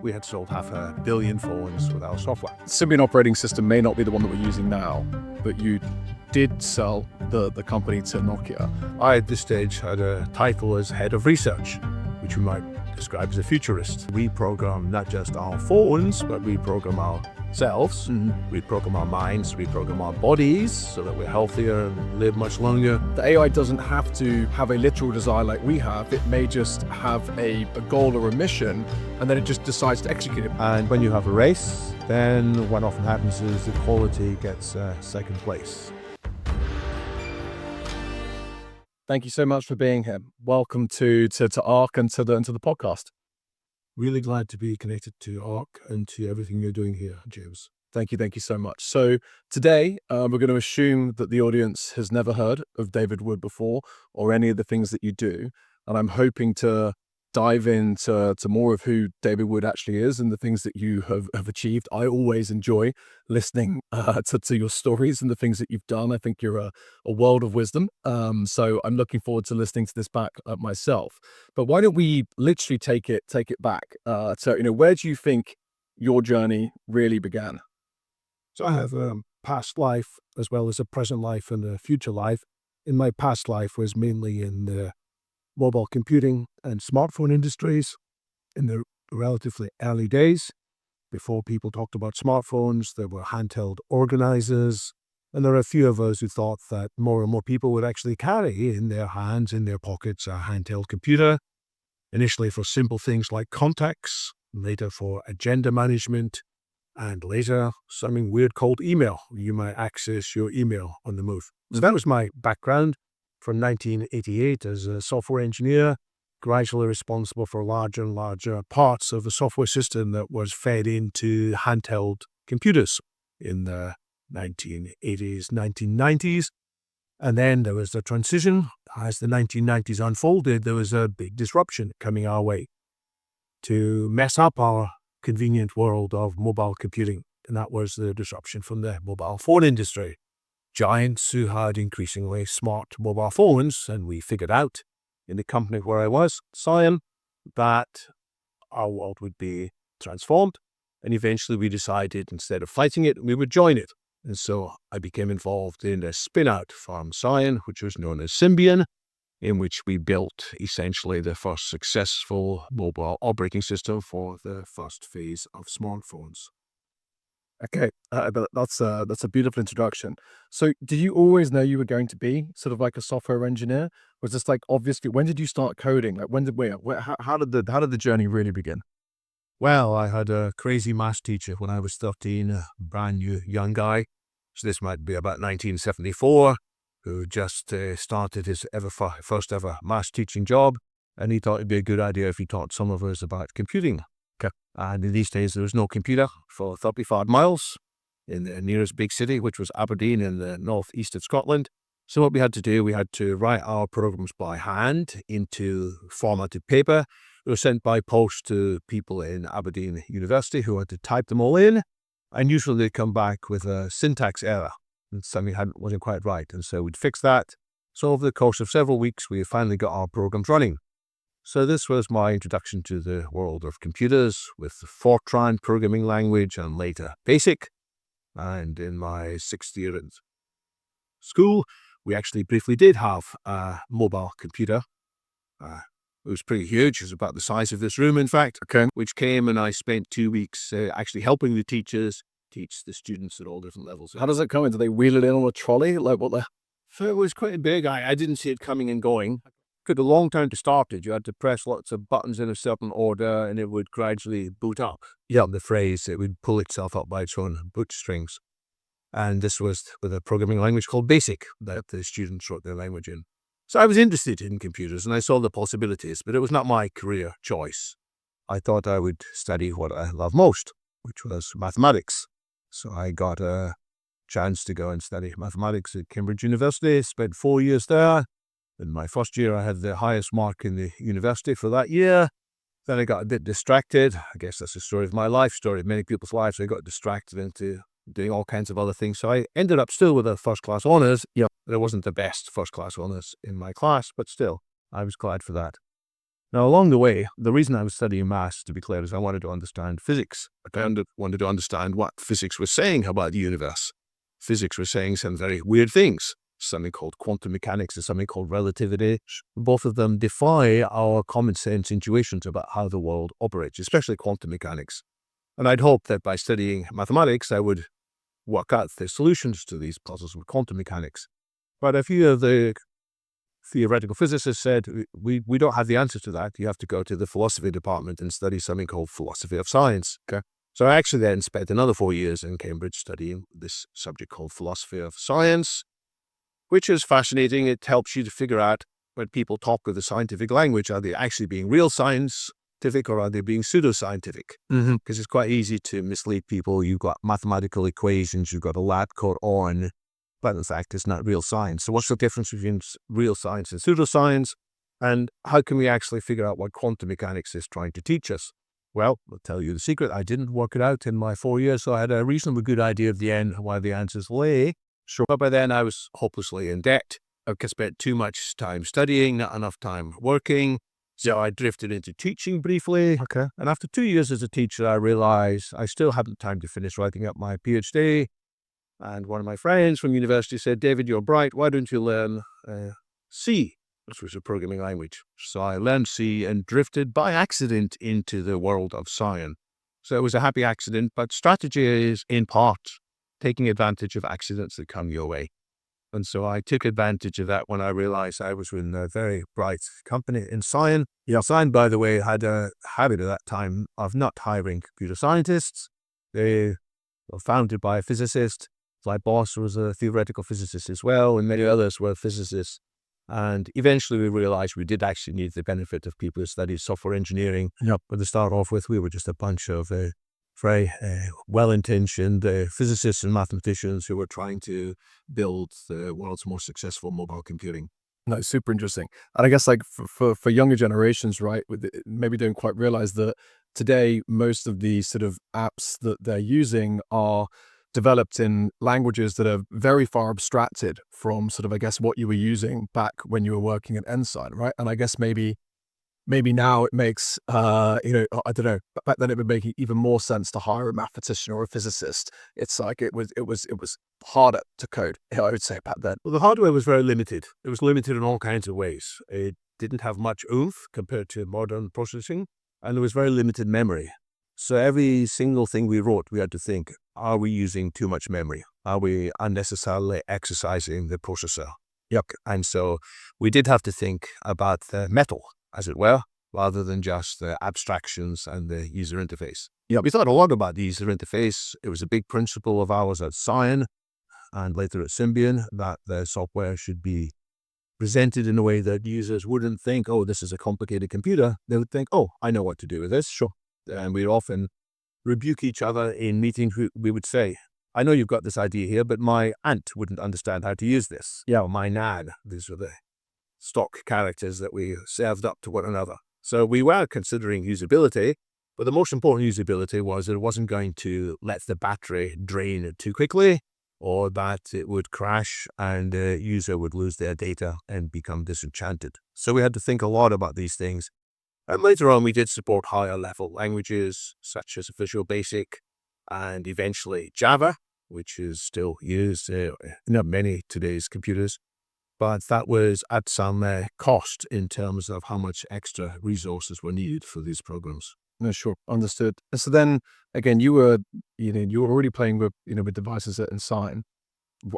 We had sold 500 million phones with our software. Symbian operating system may not be the one that we're using now, but you did sell the company to Nokia. I, at this stage, had a title as head of research, which you might describe as a futurist. We program not just our phones, but we program ourselves. We program our minds, we program our bodies so that we're healthier and live much longer. The AI doesn't have to have a literal desire like we have. It may just have a goal or a mission, and then it just decides to execute it. And when you have a race, then what often happens is the quality gets second place. Thank you so much for being here. Welcome to ARC and to the podcast. Really glad to be connected to ARC and to everything you're doing here, James. Thank you so much. So today we're going to assume that the audience has never heard of David Wood before or any of the things that you do. And I'm hoping to dive into more of who David Wood actually is and the things that you have achieved. I always enjoy listening to your stories and the things that you've done. I think you're a world of wisdom. So I'm looking forward to listening to this back myself. But why don't we literally take it back? So, where do you think your journey really began? So I have a past life as well as a present life and a future life. In my past life was mainly in the mobile computing and smartphone industries in the relatively early days. Before people talked about smartphones, there were handheld organizers, and there are a few of us who thought that more and more people would actually carry in their hands, in their pockets, a handheld computer, initially for simple things like contacts, later for agenda management, and later something weird called email. You might access your email on the move. So that was my background. From 1988 as a software engineer, gradually responsible for larger and larger parts of a software system that was fed into handheld computers in the 1980s, 1990s. And then there was the transition. As the 1990s unfolded, there was a big disruption coming our way to mess up our convenient world of mobile computing. And that was the disruption from the mobile phone industry. Giants who had increasingly smart mobile phones, and we figured out in the company where I was, Cyan, that our world would be transformed. And eventually we decided instead of fighting it, we would join it. And so I became involved in a spin-out from Cyan, which was known as Symbian, in which we built essentially the first successful mobile operating system for the first phase of smartphones. Okay, that's a beautiful introduction. So did you always know you were going to be sort of like a software engineer? Was this like, obviously, when did you start coding? Like how did the journey really begin? Well, I had a crazy maths teacher when I was 13, a brand new young guy. So this might be about 1974, who just started his first ever maths teaching job. And he thought it'd be a good idea if he taught some of us about computing. And in these days, there was no computer for 35 miles in the nearest big city, which was Aberdeen in the northeast of Scotland. So what we had to do, we had to write our programs by hand into formatted paper. They were sent by post to people in Aberdeen University who had to type them all in. And usually they'd come back with a syntax error and something wasn't quite right. And so we'd fix that. So over the course of several weeks, we finally got our programs running. So this was my introduction to the world of computers with the Fortran programming language and later BASIC. And in my 6th year at school, we actually briefly did have a mobile computer. It was pretty huge. It was about the size of this room, in fact, which came, and I spent 2 weeks actually helping the teachers teach the students at all different levels. How does it come in? Do they wheel it in on a trolley? Like what the... So it was quite big. I didn't see it coming and going. Took a long time to start it. You had to press lots of buttons in a certain order and it would gradually boot up. Yeah, the phrase, it would pull itself up by its own bootstrings. And this was with a programming language called BASIC that the students wrote their language in. So I was interested in computers and I saw the possibilities, but it was not my career choice. I thought I would study what I love most, which was mathematics. So I got a chance to go and study mathematics at Cambridge University, spent 4 years there. In my first year, I had the highest mark in the university for that year. Then I got a bit distracted. I guess that's the story of my life, story of many people's lives. I got distracted into doing all kinds of other things. So I ended up still with a first-class honours. Yeah, there wasn't the best first-class honours in my class, but still, I was glad for that. Now, along the way, the reason I was studying maths, to be clear, is I wanted to understand physics. I wanted to understand what physics was saying about the universe. Physics was saying some very weird things, something called quantum mechanics and something called relativity. Both of them defy our common sense intuitions about how the world operates, especially quantum mechanics. And I'd hoped that by studying mathematics, I would work out the solutions to these puzzles with quantum mechanics. But a few of the theoretical physicists said, we don't have the answer to that. You have to go to the philosophy department and study something called philosophy of science. Okay. So I actually then spent another 4 years in Cambridge studying this subject called philosophy of science, which is fascinating. It helps you to figure out when people talk with the scientific language, are they actually being real scientific or are they being pseudoscientific? Because it's quite easy to mislead people. You've got mathematical equations, you've got a lab coat on, but in fact, it's not real science. So what's the difference between real science and pseudoscience? And how can we actually figure out what quantum mechanics is trying to teach us? Well, I'll tell you the secret. I didn't work it out in my 4 years, so I had a reasonably good idea of the end, why the answers lay. Sure. But by then I was hopelessly in debt. I spent too much time studying, not enough time working. So I drifted into teaching briefly. Okay. And after 2 years as a teacher, I realized I still hadn't time to finish writing up my PhD. And one of my friends from university said, David, you're bright. Why don't you learn C, which was a programming language? So I learned C and drifted by accident into the world of science. So it was a happy accident, but strategy is in part taking advantage of accidents that come your way. And so I took advantage of that when I realized I was in a very bright company in Sion. Sion, by the way, had a habit at that time of not hiring computer scientists. They were founded by a physicist. My boss was a theoretical physicist as well, and many others were physicists. And eventually we realized we did actually need the benefit of people who studied software engineering. But to start off with, we were just a bunch of very well-intentioned physicists and mathematicians who were trying to build the world's most successful mobile computing. No, super interesting. And I guess like for younger generations, right, maybe don't quite realize that today most of the sort of apps that they're using are developed in languages that are very far abstracted from sort of, I guess, what you were using back when you were working at Ensign, right? And I guess maybe now it makes, I don't know, but back then it would make even more sense to hire a mathematician or a physicist. It's like it was harder to code, I would say, back then. Well, the hardware was very limited. It was limited in all kinds of ways. It didn't have much oomph compared to modern processing, and there was very limited memory. So every single thing we wrote, we had to think, are we using too much memory? Are we unnecessarily exercising the processor? Yuck. And so we did have to think about the metal, as it were, rather than just the abstractions and the user interface. We thought a lot about the user interface. It was a big principle of ours at Sion and later at Symbian that the software should be presented in a way that users wouldn't think, oh, this is a complicated computer. They would think, oh, I know what to do with this. Sure. And we'd often rebuke each other in meetings. We would say, I know you've got this idea here, but my aunt wouldn't understand how to use this. My nan. These were the stock characters that we served up to one another. So we were considering usability, but the most important usability was that it wasn't going to let the battery drain too quickly, or that it would crash and the user would lose their data and become disenchanted. So we had to think a lot about these things. And later on, we did support higher level languages such as Visual Basic and eventually Java, which is still used in many today's computers. But that was at some cost in terms of how much extra resources were needed for these programs. No, sure, understood. And so then again, you were already playing with with devices at Ensign.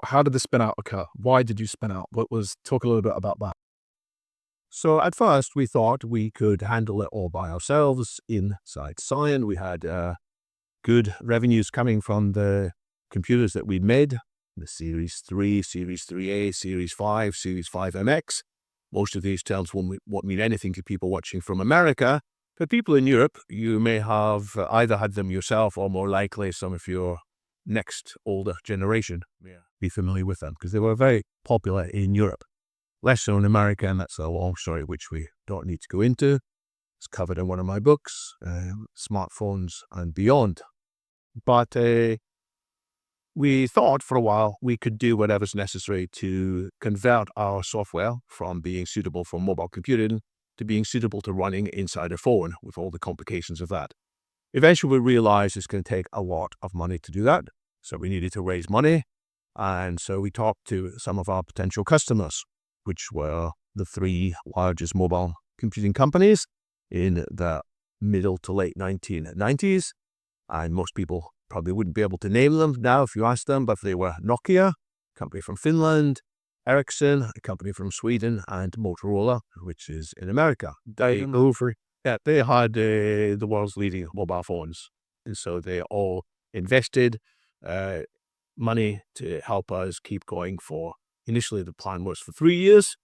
How did the spin out occur? Why did you spin out? Talk a little bit about that. So at first we thought we could handle it all by ourselves inside Sion. We had good revenues coming from the computers that we made, the Series 3, Series 3A, Series 5, Series 5MX. Most of these terms won't mean anything to people watching from America. For people in Europe, you may have either had them yourself or more likely some of your next older generation be familiar with them because they were very popular in Europe. Less so in America, and that's a long story which we don't need to go into. It's covered in one of my books, Smartphones and Beyond. But we thought for a while we could do whatever's necessary to convert our software from being suitable for mobile computing to being suitable to running inside a phone with all the complications of that. Eventually, we realized it's going to take a lot of money to do that. So we needed to raise money. And so we talked to some of our potential customers, which were the three largest mobile computing companies in the middle to late 1990s. And most people probably wouldn't be able to name them now if you asked them, but they were Nokia, a company from Finland, Ericsson, a company from Sweden, and Motorola, which is in America. They had the world's leading mobile phones. And so they all invested money to help us keep going for, initially the plan was for 3 years.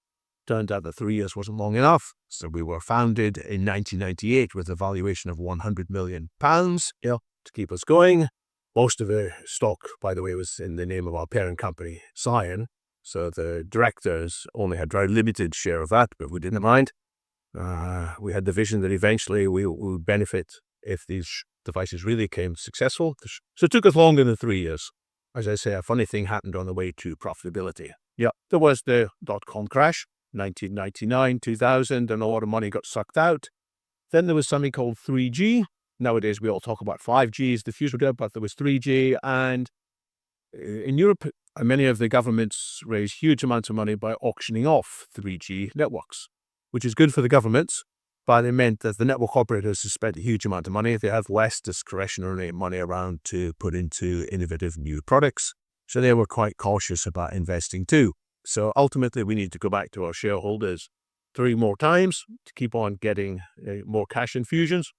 Turned out that 3 years wasn't long enough. So we were founded in 1998 with a valuation of £100 million to keep us going. Most of the stock, by the way, was in the name of our parent company, Cyan. So the directors only had very limited share of that, but we didn't mind. We had the vision that eventually we would benefit if these devices really came successful. So it took us longer than 3 years. As I say, a funny thing happened on the way to profitability. There was the dot-com crash, 1999, 2000, and a lot of money got sucked out. Then there was something called 3G. Nowadays, we all talk about 5G is the future, but there was 3G. And in Europe, many of the governments raised huge amounts of money by auctioning off 3G networks, which is good for the governments, but it meant that the network operators who spent a huge amount of money, they had less discretionary money around to put into innovative new products. So they were quite cautious about investing too. So ultimately, we need to go back to our shareholders 3 more times to keep on getting more cash infusions.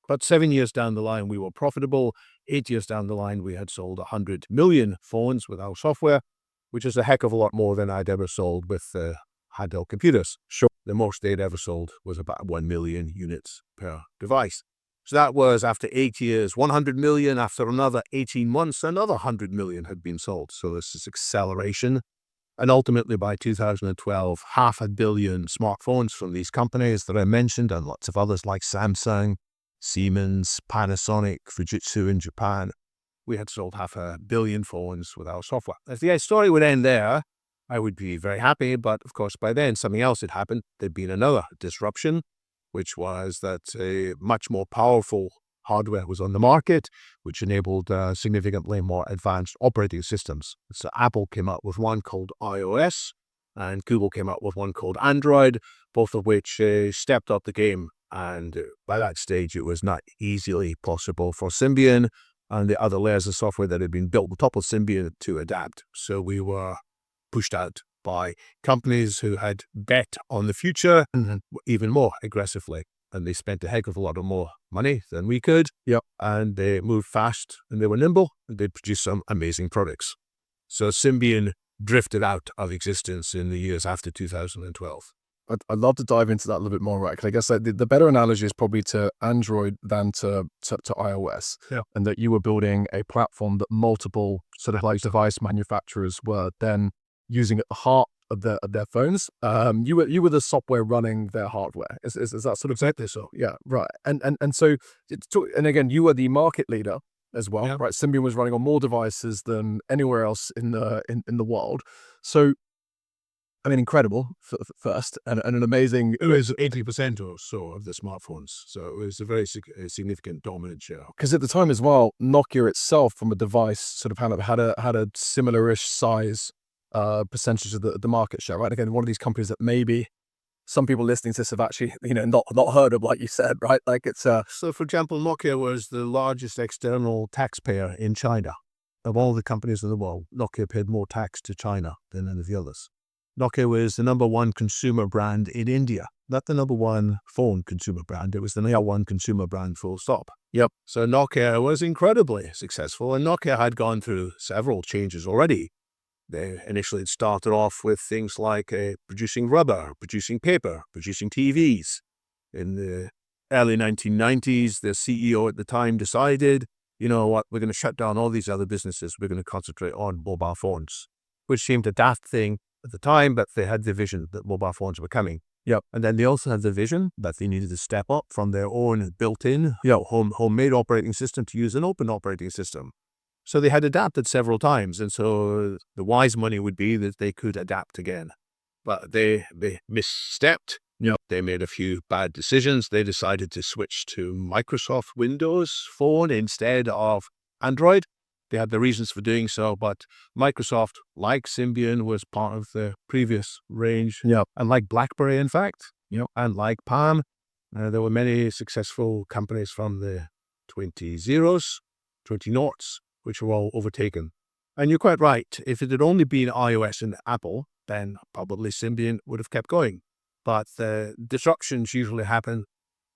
But 7 years down the line, we were profitable. 8 years down the line, we had sold 100 million phones with our software, which is a heck of a lot more than I'd ever sold with handheld computers. Sure, the most they'd ever sold was about 1 million units per device. So that was after 8 years, 100 million. After another 18 months, another 100 million had been sold. So this is acceleration. And ultimately, by 2012, 500 million smartphones from these companies that I mentioned, and lots of others like Samsung, Siemens, Panasonic, Fujitsu in Japan, we had sold 500 million phones with our software. If the story would end there, I would be very happy. But of course, by then, something else had happened. There'd been another disruption, which was that a much more powerful hardware was on the market, which enabled significantly more advanced operating systems. So Apple came up with one called iOS, and Google came up with one called Android, both of which stepped up the game. And by that stage, it was not easily possible for Symbian and the other layers of software that had been built on top of Symbian to adapt. So we were pushed out by companies who had bet on the future and even more aggressively. And they spent a heck of a lot of more money than we could. And they moved fast and they were nimble and they produced some amazing products. So Symbian drifted out of existence in the years after 2012. I'd love to dive into that a little bit more, right? Because I guess the better analogy is probably to Android than to iOS. And that you were building a platform that multiple sort of like device manufacturers were then using at the heart of their phones. You were the software running their hardware. Is that sort of exactly so? Yeah, right. And so and again, you were the market leader as well, right? Symbian was running on more devices than anywhere else in the world. So I mean, incredible first, and an amazing. It was 80% or so of the smartphones, so it was a very significant dominant share. Because at the time as well, Nokia itself, from a device, sort of had a similar-ish size percentage of the market share. Right, again, one of these companies that maybe some people listening to this have actually not heard of, like you said, right? Like it's So, for example, Nokia was the largest external taxpayer in China. Of all the companies in the world, Nokia paid more tax to China than any of the others. Nokia was the number 1 consumer brand in India, not the number 1 phone consumer brand. It was the number 1 consumer brand, full stop. So Nokia was incredibly successful, and Nokia had gone through several changes already. They initially started off with things like producing rubber, producing paper, producing TVs. In the early 1990s, the CEO at the time decided, you know what, we're going to shut down all these other businesses. We're going to concentrate on mobile phones, which seemed a daft thing at the time, but they had the vision that mobile phones were coming. And then they also had the vision that they needed to step up from their own built-in, homemade operating system to use an open operating system. So they had adapted several times, and so the wise money would be that they could adapt again. But they misstepped, Yep. They made a few bad decisions. They decided to switch to Microsoft Windows Phone instead of Android. They had the reasons for doing so, but Microsoft, like Symbian, was part of the previous range. Yep. And like BlackBerry, in fact, and like Palm, there were many successful companies from the 20 zeros, 20 noughts, which were all overtaken. And you're quite right. If it had only been iOS and Apple, then probably Symbian would have kept going. But the disruptions usually happen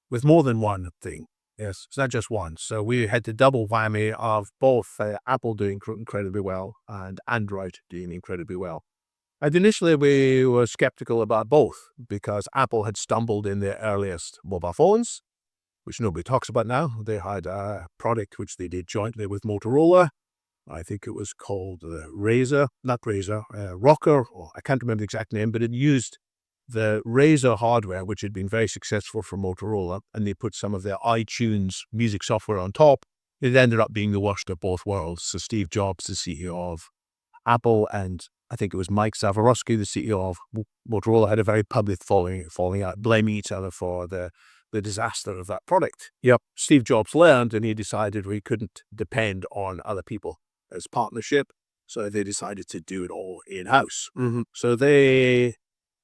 with more than one thing. Yes, it's not just one. So we had the double whammy of both Apple doing incredibly well and Android doing incredibly well. And initially we were skeptical about both because Apple had stumbled in their earliest mobile phones, which nobody talks about now. They had a product which they did jointly with Motorola. I think it was called Rocker, or I can't remember the exact name, but it used the Razor hardware, which had been very successful for Motorola, and they put some of their iTunes music software on top. It ended up being the worst of both worlds. So Steve Jobs, the CEO of Apple, and I think it was Mike Zawarowski, the CEO of Motorola, had a very public falling out, blaming each other for the disaster of that product. Yep. Steve Jobs learned, and he decided we couldn't depend on other people as partnership, so they decided to do it all in-house. So they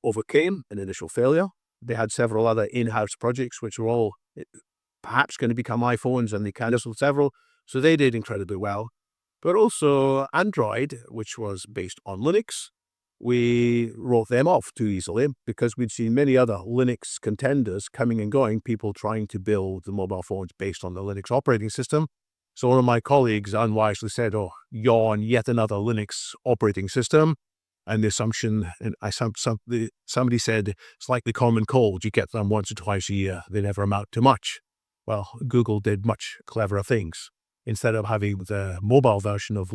overcame an initial failure. They had several other in-house projects which were all perhaps going to become iPhones, and they canceled several. So they did incredibly well. But also Android, which was based on Linux, we wrote them off too easily because we'd seen many other Linux contenders coming and going, people trying to build the mobile phones based on the Linux operating system. So one of my colleagues unwisely said, "Oh, yawn, yet another Linux operating system." And the assumption, and somebody said, it's like the common cold. You get them once or twice a year. They never amount to much. Well, Google did much cleverer things. Instead of having the mobile version of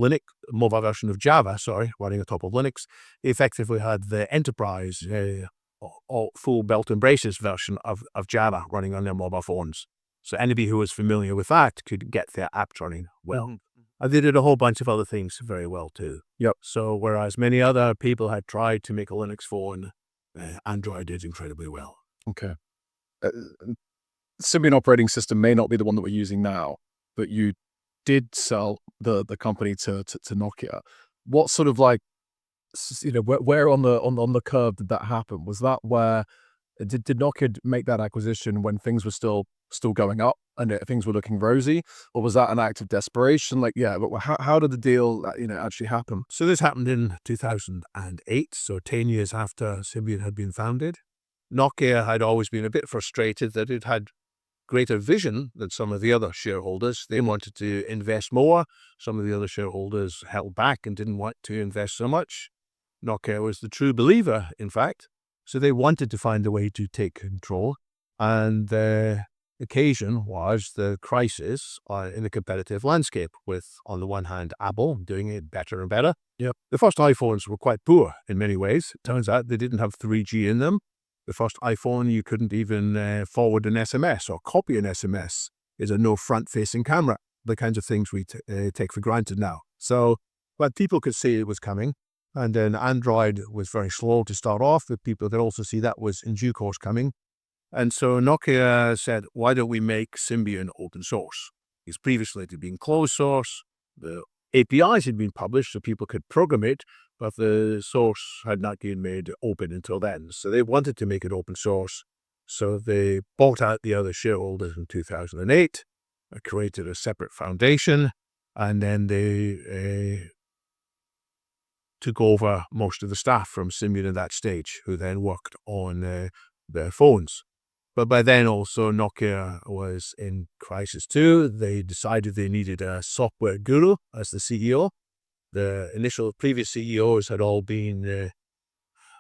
Java, running on top of Linux, they effectively had the enterprise, full belt and braces version of Java running on their mobile phones. So anybody who was familiar with that could get their apps running well. And they did a whole bunch of other things very well too. Yep. So whereas many other people had tried to make a Linux phone, Android did incredibly well. Okay. Symbian operating system may not be the one that we're using now, but you did sell the company to Nokia. What sort of where on the curve did that happen? Was that where did Nokia make that acquisition when things were still going up and things were looking rosy, or was that an act of desperation? But how did the deal actually happen? So this happened in 2008, so 10 years after Symbian had been founded. Nokia had always been a bit frustrated that it had greater vision than some of the other shareholders. They wanted to invest more. Some of the other shareholders held back and didn't want to invest so much. Nokia was the true believer, in fact. So they wanted to find a way to take control. And the occasion was the crisis in the competitive landscape with, on the one hand, Apple doing it better and better. Yep. The first iPhones were quite poor in many ways. It turns out they didn't have 3G in them. The first iPhone, you couldn't even forward an SMS or copy an SMS. It's a no front-facing camera, the kinds of things we take for granted now. So, but people could see it was coming. And then Android was very slow to start off, but people could also see that was in due course coming. And so Nokia said, why don't we make Symbian open source? Because previously it had been closed source. The APIs had been published so people could program it, but the source had not been made open until then. So they wanted to make it open source. So they bought out the other shareholders in 2008, created a separate foundation, and then they took over most of the staff from Symbian at that stage, who then worked on their phones. But by then also Nokia was in crisis too. They decided they needed a software guru as the CEO. The initial previous CEOs had all been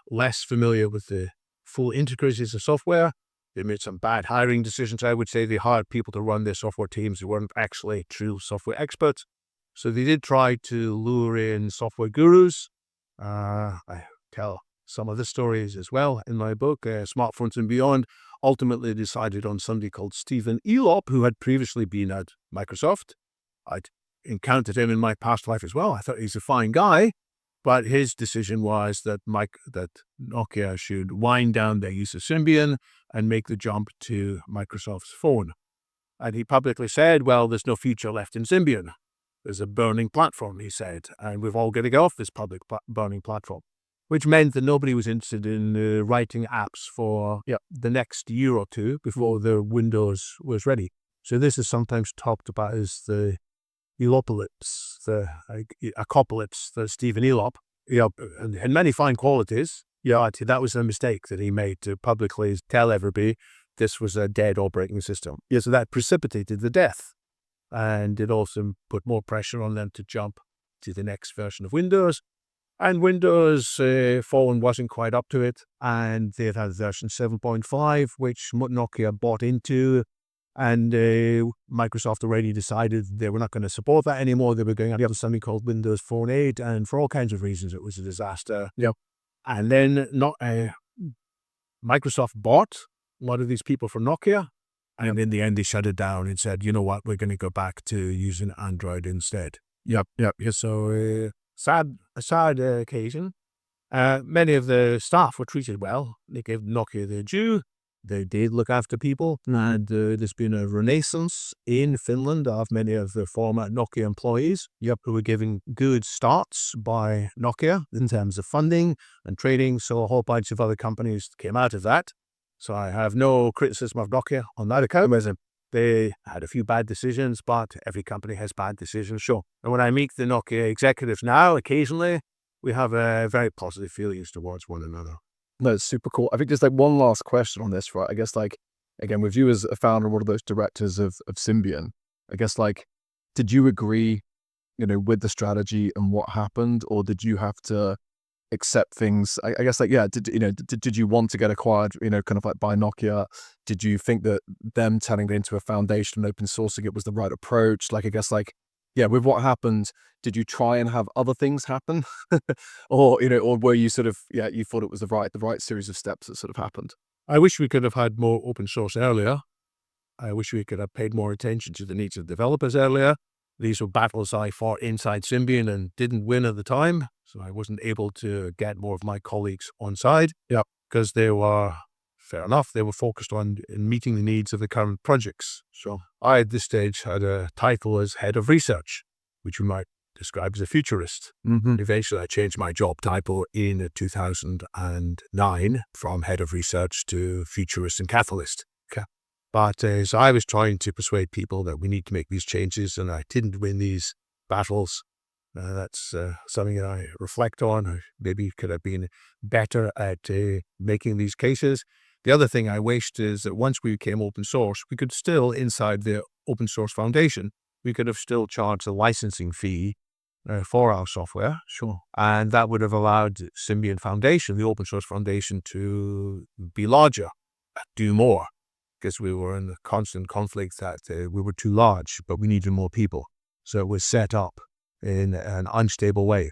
less familiar with the full intricacies of software. They made some bad hiring decisions. I would say they hired people to run their software teams who weren't actually true software experts. So they did try to lure in software gurus. I tell some of the stories as well in my book, Smartphones and Beyond. Ultimately decided on somebody called Stephen Elop, who had previously been at Microsoft. I'd encountered him in my past life as well. I thought he's a fine guy. But his decision was that Nokia should wind down their use of Symbian and make the jump to Microsoft's phone. And he publicly said, well, there's no future left in Symbian. There's a burning platform, he said, and we've all got to get off this public burning platform, which meant that nobody was interested in writing apps for the next year or two before the Windows was ready. So this is sometimes talked about as the Elopolypse, the Acopolypse, the Stephen Elop, and many fine qualities. Yeah, that was a mistake that he made to publicly tell everybody this was a dead operating system. Yeah, so that precipitated the death. And it also put more pressure on them to jump to the next version of Windows. And Windows Phone wasn't quite up to it. And they had version 7.5, which Nokia bought into. And Microsoft already decided they were not going to support that anymore. They were going to have something called Windows Phone 8. And for all kinds of reasons, it was a disaster. Yep. And then Microsoft bought a lot of these people from Nokia. And in the end, they shut it down and said, you know what, we're going to go back to using Android instead. Yep. So a sad occasion. Many of the staff were treated well. They gave Nokia their due. They did look after people. And there's been a renaissance in Finland of many of the former Nokia employees who were given good starts by Nokia in terms of funding and training. So a whole bunch of other companies came out of that. So I have no criticism of Nokia on that account. They had a few bad decisions, but every company has bad decisions, sure. And when I meet the Nokia executives now, occasionally, we have very positive feelings towards one another. No, it's super cool. I think there's like one last question on this, right? I guess like, again, with you as a founder and one of those directors of Symbian, I guess like, did you agree, with the strategy and what happened, or did you have to accept things? I guess like, did you want to get acquired, kind of like by Nokia? Did you think that them turning it into a foundation and open sourcing it was the right approach? Like, I guess like, with what happened, did you try and have other things happen? or were you sort of, you thought it was the right series of steps that sort of happened? I wish we could have had more open source earlier. I wish we could have paid more attention to the needs of developers earlier. These were battles I fought inside Symbian and didn't win at the time. So I wasn't able to get more of my colleagues on side. Yeah. Because they were, fair enough, they were focused on meeting the needs of the current projects. So I, at this stage, had a title as head of research, which we might describe as a futurist. Mm-hmm. Eventually, I changed my job title in 2009 from head of research to futurist and catalyst. Okay. But so I was trying to persuade people that we need to make these changes, and I didn't win these battles. That's something that I reflect on. Maybe could have been better at making these cases. The other thing I wished is that once we became open source, we could still, inside the open source foundation, we could have still charged a licensing fee for our software. Sure. And that would have allowed Symbian Foundation, the open source foundation, to be larger, do more, because we were in a constant conflict that we were too large, but we needed more people. So it was set up in an unstable way.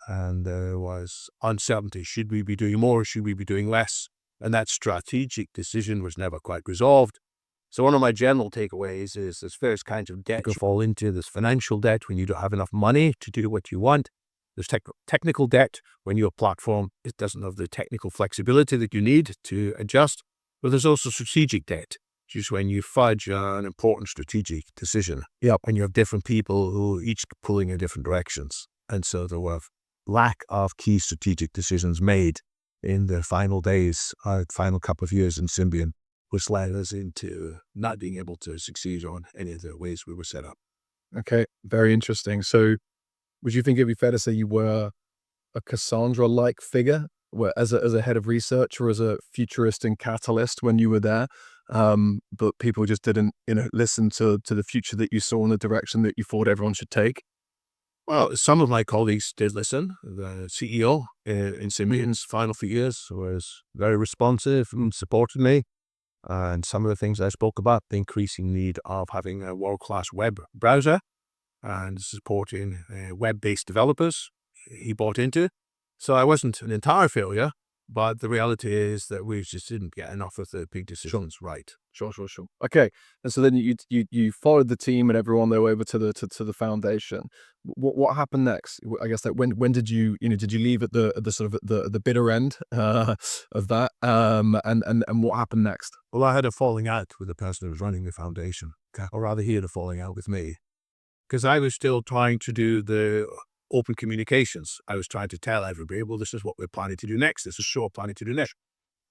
And there was uncertainty. Should we be doing more? Should we be doing less? And that strategic decision was never quite resolved. So one of my general takeaways is there's various kinds of debt you fall into. There's financial debt when you don't have enough money to do what you want. There's technical debt when your platform doesn't have the technical flexibility that you need to adjust. But there's also strategic debt, which is when you fudge an important strategic decision. Yep. And you have different people who each pulling in different directions. And so there were lack of key strategic decisions made in the final days, final couple of years in Symbian, which led us into not being able to succeed on any of the ways we were set up. Okay, very interesting. So would you think it'd be fair to say you were a Cassandra-like figure as a head of research or as a futurist and catalyst when you were there? But people just didn't, listen to the future that you saw and the direction that you thought everyone should take? Well, some of my colleagues did listen. The CEO in Symbian's final few years was very responsive and supported me. And some of the things I spoke about, the increasing need of having a world-class web browser and supporting web-based developers, he bought into. So I wasn't an entire failure, But the reality is that we just didn't get enough of the big decisions right. Sure. Okay, and so then you followed the team and everyone there over to the foundation. What happened next? I guess that when did you did you leave at the sort of the bitter end of that? And what happened next? Well, I had a falling out with the person who was running the foundation, or rather he had a falling out with me, because I was still trying to do the open communications. I was trying to tell everybody, well, this is what we're planning to do next. This is what we're planning to do next.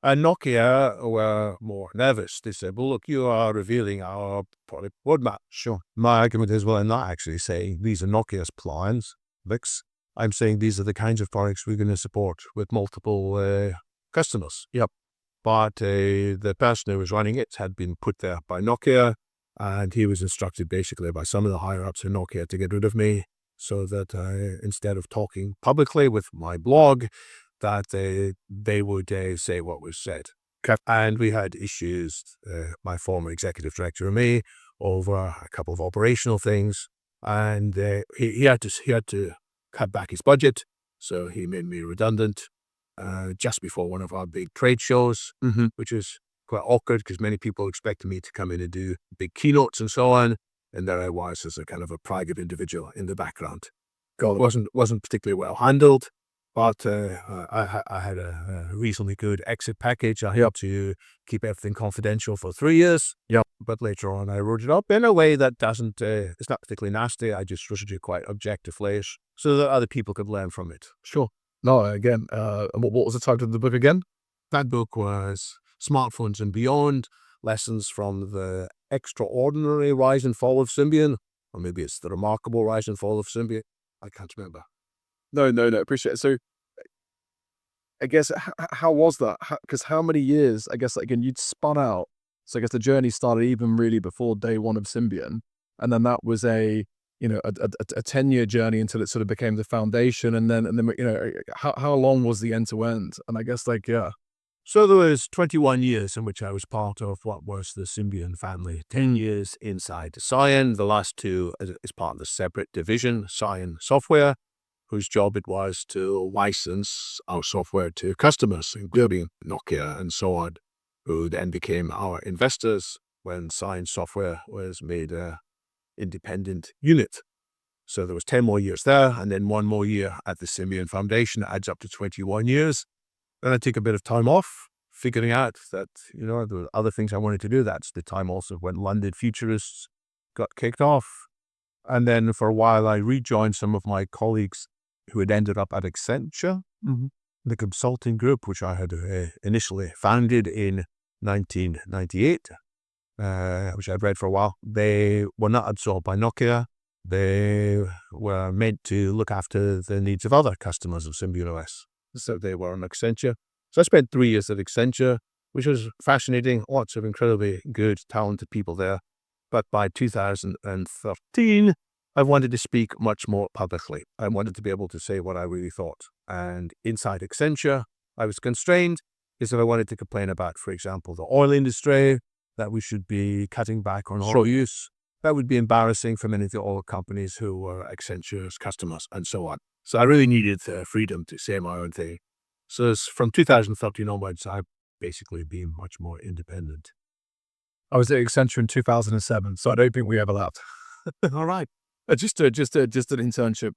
And Nokia were more nervous. They said, well, look, you are revealing our product roadmap. Sure. My argument is, well, I'm not actually saying these are Nokia's plans, VIX. I'm saying these are the kinds of products we're going to support with multiple customers. Yep. But the person who was running it had been put there by Nokia, and he was instructed basically by some of the higher-ups in Nokia to get rid of me, so that instead of talking publicly with my blog, that they would say what was said. Okay. And we had issues, my former executive director and me, over a couple of operational things, and he had to cut back his budget, so he made me redundant just before one of our big trade shows, which was quite awkward because many people expected me to come in and do big keynotes and so on, and there I was as a kind of a private individual in the background. It wasn't particularly well handled, but I had a reasonably good exit package. I had to keep everything confidential for 3 years. Yep. But later on, I wrote it up in a way that doesn't, it's not particularly nasty. I just wrote it quite objectively so that other people could learn from it. Sure. No, again, and what was the title of the book again? That book was Smartphones and Beyond, Lessons from the Extraordinary Rise and Fall of Symbian, or maybe it's The Remarkable Rise and Fall of Symbian. I can't remember. No, appreciate it. So I guess, how was that? Because how many years, I guess, again, you'd spun out. So I guess the journey started even really before day one of Symbian. And then that was a 10-year journey until it sort of became the foundation. And then, how long was the end to end? And I guess So there was 21 years in which I was part of what was the Symbian family. 10 years inside Cyan, the last 2 as part of the separate division, Cyan Software, whose job it was to license our software to customers, including Nokia and so on, who then became our investors when Cyan Software was made an independent unit. So there was 10 more years there, and then 1 more year at the Symbian Foundation. It adds up to 21 years. Then I took a bit of time off, figuring out that, there were other things I wanted to do. That's the time also when London Futurists got kicked off. And then for a while, I rejoined some of my colleagues who had ended up at Accenture, the consulting group, which I had initially founded in 1998, which I'd read for a while. They were not absorbed by Nokia. They were meant to look after the needs of other customers of Symbian OS. So they were on Accenture. So I spent 3 years at Accenture, which was fascinating. Lots of incredibly good, talented people there. But by 2013, I wanted to speak much more publicly. I wanted to be able to say what I really thought. And inside Accenture, I was constrained because if I wanted to complain about, for example, the oil industry, that we should be cutting back on oil use, that would be embarrassing for many of the oil companies who were Accenture's customers and so on. So I really needed freedom to say my own thing. So from 2013 onwards, I've basically been much more independent. I was at Accenture in 2007, so I don't think we overlapped. All right. Just an internship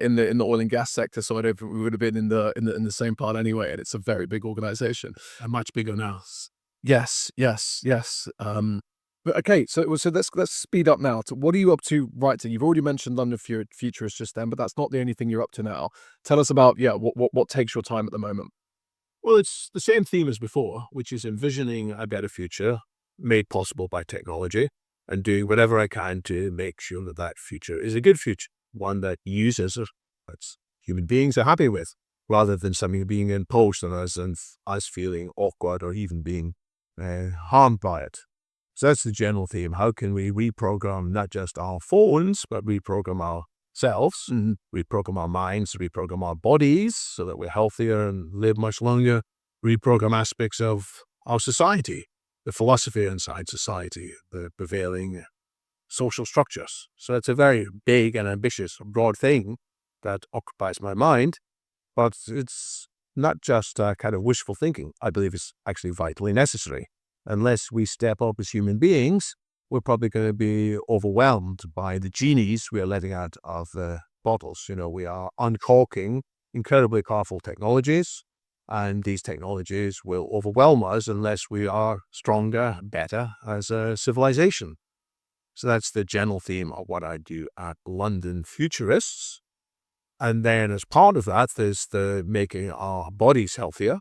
in the oil and gas sector, so I don't think we would have been in the same part anyway. And it's a very big organization, and much bigger now. Yes. But okay, so let's speed up now. So what are you up to right now? You've already mentioned London Futurists just then, but that's not the only thing you're up to now. Tell us about what takes your time at the moment. Well, it's the same theme as before, which is envisioning a better future made possible by technology and doing whatever I can to make sure that that future is a good future, one that users that human beings are happy with, rather than something being imposed on us and us feeling awkward or even being harmed by it. So that's the general theme. How can we reprogram not just our phones, but reprogram ourselves, reprogram our minds, reprogram our bodies so that we're healthier and live much longer, reprogram aspects of our society, the philosophy inside society, the prevailing social structures. So it's a very big and ambitious, broad thing that occupies my mind, but it's not just kind of wishful thinking. I believe it's actually vitally necessary. Unless we step up as human beings, we're probably going to be overwhelmed by the genies we are letting out of the bottles. We are uncorking incredibly powerful technologies, and these technologies will overwhelm us unless we are stronger, better as a civilization. So that's the general theme of what I do at London Futurists. And then as part of that, there's the making our bodies healthier,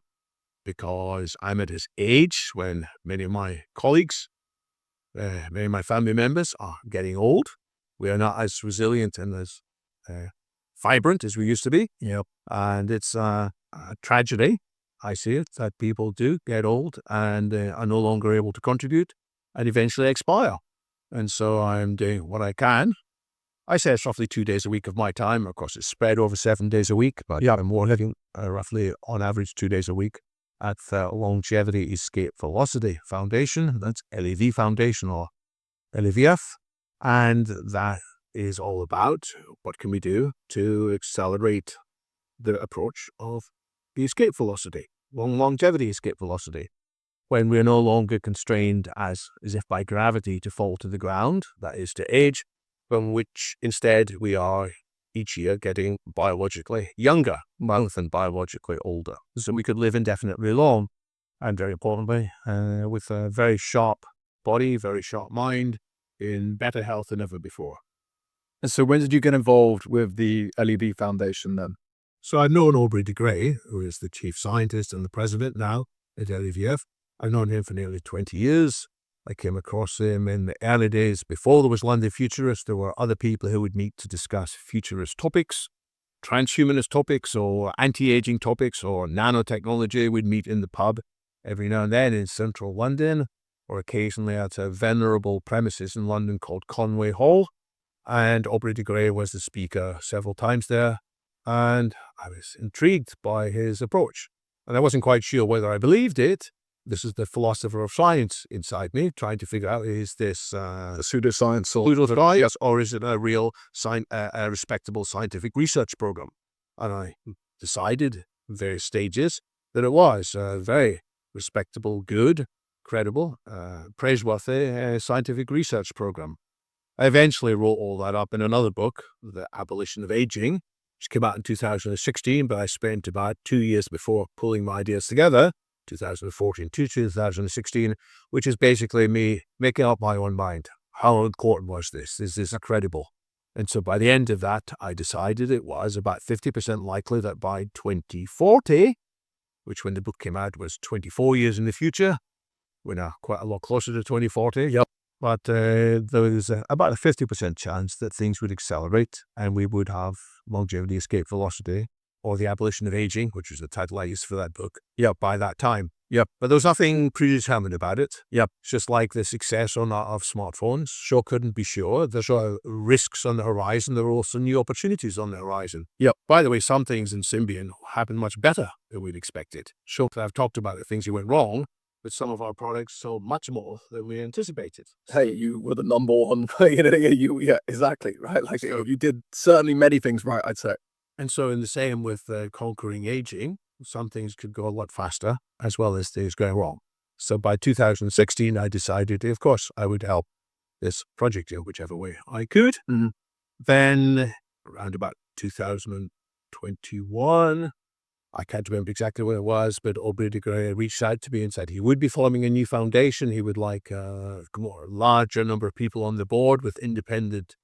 because I'm at this age when many of my colleagues, many of my family members are getting old. We are not as resilient and as vibrant as we used to be. And it's a tragedy, I see it, that people do get old and are no longer able to contribute and eventually expire. And so I'm doing what I can. I say it's roughly 2 days a week of my time. Of course, it's spread over 7 days a week, but I'm more living roughly on average 2 days a week at the Longevity Escape Velocity Foundation. That's LEV Foundation, or LEVF. And that is all about what can we do to accelerate the approach of the escape velocity, longevity escape velocity, when we're no longer constrained as if by gravity to fall to the ground, that is to age, from which instead we are each year getting biologically younger rather than biologically older. So we could live indefinitely long, and very importantly, with a very sharp body, very sharp mind, in better health than ever before. And so when did you get involved with the LEV Foundation then? So I've known Aubrey de Grey, who is the chief scientist and the president now at LEVF. I've known him for nearly 20 years. I came across him in the early days before there was London Futurists. There were other people who would meet to discuss futurist topics, transhumanist topics, or anti-aging topics, or nanotechnology. We'd meet in the pub every now and then in central London, or occasionally at a venerable premises in London called Conway Hall. And Aubrey de Grey was the speaker several times there, and I was intrigued by his approach. And I wasn't quite sure whether I believed it. This is the philosopher of science inside me, trying to figure out, is this A pseudoscience or pseudoscience, or is it a real, a respectable scientific research program? And I decided at various stages that it was a very respectable, good, credible, praiseworthy scientific research program. I eventually wrote all that up in another book, The Abolition of Aging, which came out in 2016, but I spent about 2 years before pulling my ideas together, 2014 to 2016, which is basically me making up my own mind. How important was this? Is this credible? And so by the end of that, I decided it was about 50% likely that by 2040, which when the book came out was 24 years in the future, we're now quite a lot closer to 2040. But there was about a 50% chance that things would accelerate and we would have longevity escape velocity, or the abolition of aging, which was the title I used for that book, by that time. But there was nothing predetermined about it. It's just like the success or not of smartphones. Sure couldn't be sure. There's risks on the horizon. There are also new opportunities on the horizon. By the way, some things in Symbian happened much better than we'd expected. Sure, I've talked about the things that went wrong, but some of our products sold much more than we anticipated. Hey, you were the number one. Exactly, right? Like you did certainly many things right, I'd say. And so in the same with conquering aging, some things could go a lot faster as well as things going wrong. So by 2016, I decided, of course, I would help this project in whichever way I could. Then around about 2021, I can't remember exactly what it was, but Aubrey de Grey reached out to me and said he would be forming a new foundation. He would like a larger number of people on the board with independent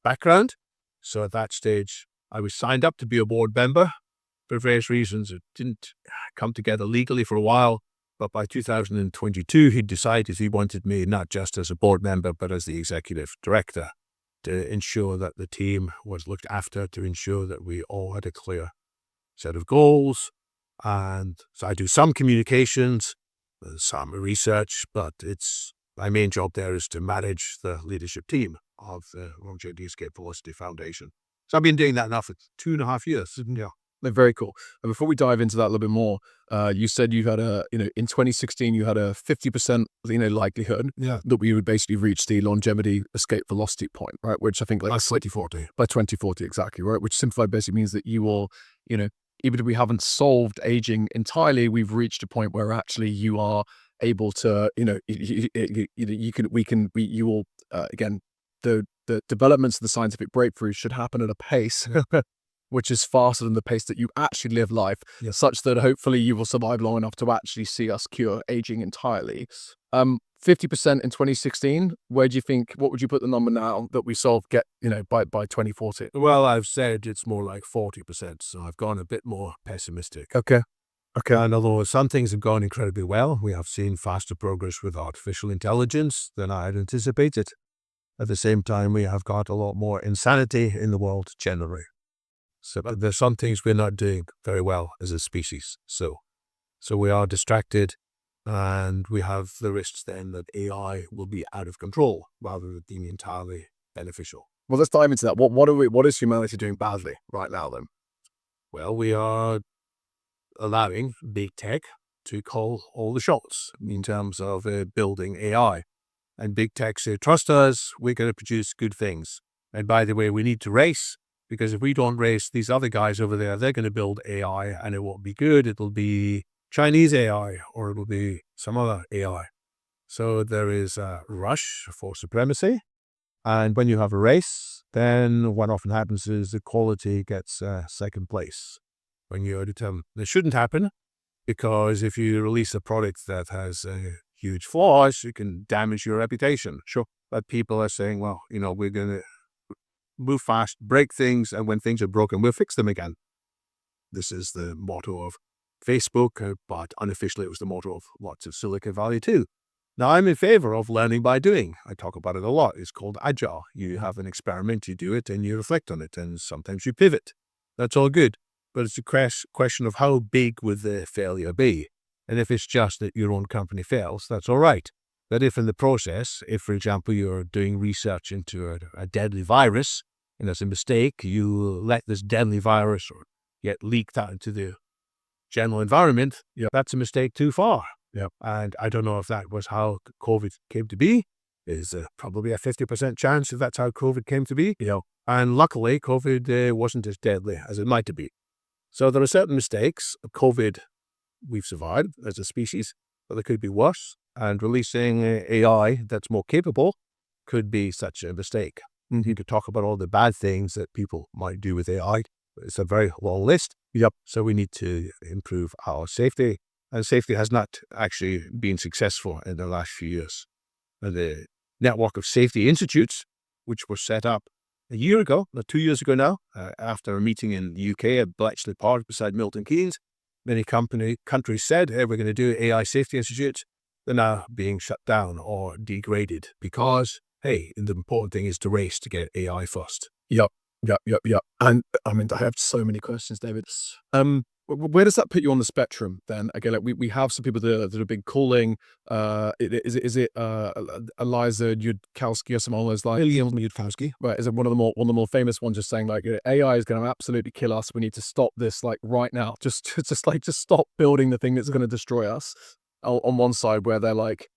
background. So at that stage, I was signed up to be a board member. For various reasons, it didn't come together legally for a while. But by 2022, he decided he wanted me not just as a board member, but as the executive director, to ensure that the team was looked after, to ensure that we all had a clear set of goals. And so I do some communications, some research, but my main job there is to manage the leadership team of the Longevity Escape Velocity Foundation. So I've been doing that now for 2.5 years. They're very cool. And before we dive into that a little bit more, you said you had in 2016, you had a 50%, likelihood that we would basically reach the longevity escape velocity point, right? Which I think by 2040. By 2040, exactly, right? Which simplified basically means that you will, even if we haven't solved aging entirely, we've reached a point where actually you are able to, you will, again, the developments of the scientific breakthroughs should happen at a pace which is faster than the pace that you actually live life, such that hopefully you will survive long enough to actually see us cure aging entirely. 50% in 2016. Where do you think? What would you put the number now that we solve get by 2040? Well, I've said it's more like 40%, so I've gone a bit more pessimistic. Okay. And although some things have gone incredibly well, we have seen faster progress with artificial intelligence than I had anticipated. At the same time, we have got a lot more insanity in the world generally. So there's some things we're not doing very well as a species. So we are distracted, and we have the risks then that AI will be out of control rather than being entirely beneficial. Well, let's dive into that. What is humanity doing badly right now then? Well, we are allowing big tech to call all the shots in terms of building AI. And big tech say, trust us, we're going to produce good things. And by the way, we need to race, because if we don't race, these other guys over there, they're going to build AI and it won't be good. It'll be Chinese AI or it'll be some other AI. So there is a rush for supremacy. And when you have a race, then what often happens is the quality gets second place. When you're determined, this shouldn't happen, because if you release a product that has huge flaws, you can damage your reputation. Sure. But people are saying, well, we're going to move fast, break things, and when things are broken, we'll fix them again. This is the motto of Facebook, but unofficially it was the motto of lots of Silicon Valley too. Now, I'm in favor of learning by doing. I talk about it a lot. It's called agile. You have an experiment, you do it, and you reflect on it, and sometimes you pivot. That's all good. But it's a question of how big would the failure be. And if it's just that your own company fails, that's all right. But if in the process, if, for example, you're doing research into a deadly virus, and as a mistake, you let this deadly virus or get leaked out into the general environment, that's a mistake too far. And I don't know if that was how COVID came to be. There's probably a 50% chance if that's how COVID came to be. And luckily, COVID wasn't as deadly as it might be. So there are certain mistakes. COVID, we've survived as a species, but they could be worse. And releasing AI that's more capable could be such a mistake. You could talk about all the bad things that people might do with AI. It's a very long list. So we need to improve our safety. And safety has not actually been successful in the last few years. And the network of safety institutes, which were set up a year ago, 2 years ago now, after a meeting in the UK at Bletchley Park beside Milton Keynes, many countries said, hey, we're going to do AI safety institutes. They're now being shut down or degraded because, hey, the important thing is to race to get AI first. Yep. And I mean, I have so many questions, David. Where does that put you on the spectrum then? Again, like we have some people that have been calling, is it Eliza Yudkowsky or someone like Yudkowsky. Right, is it one of the more famous ones, just saying like AI is going to absolutely kill us. We need to stop this like right now. Just stop building the thing that's going to destroy us. On one side, where they're like,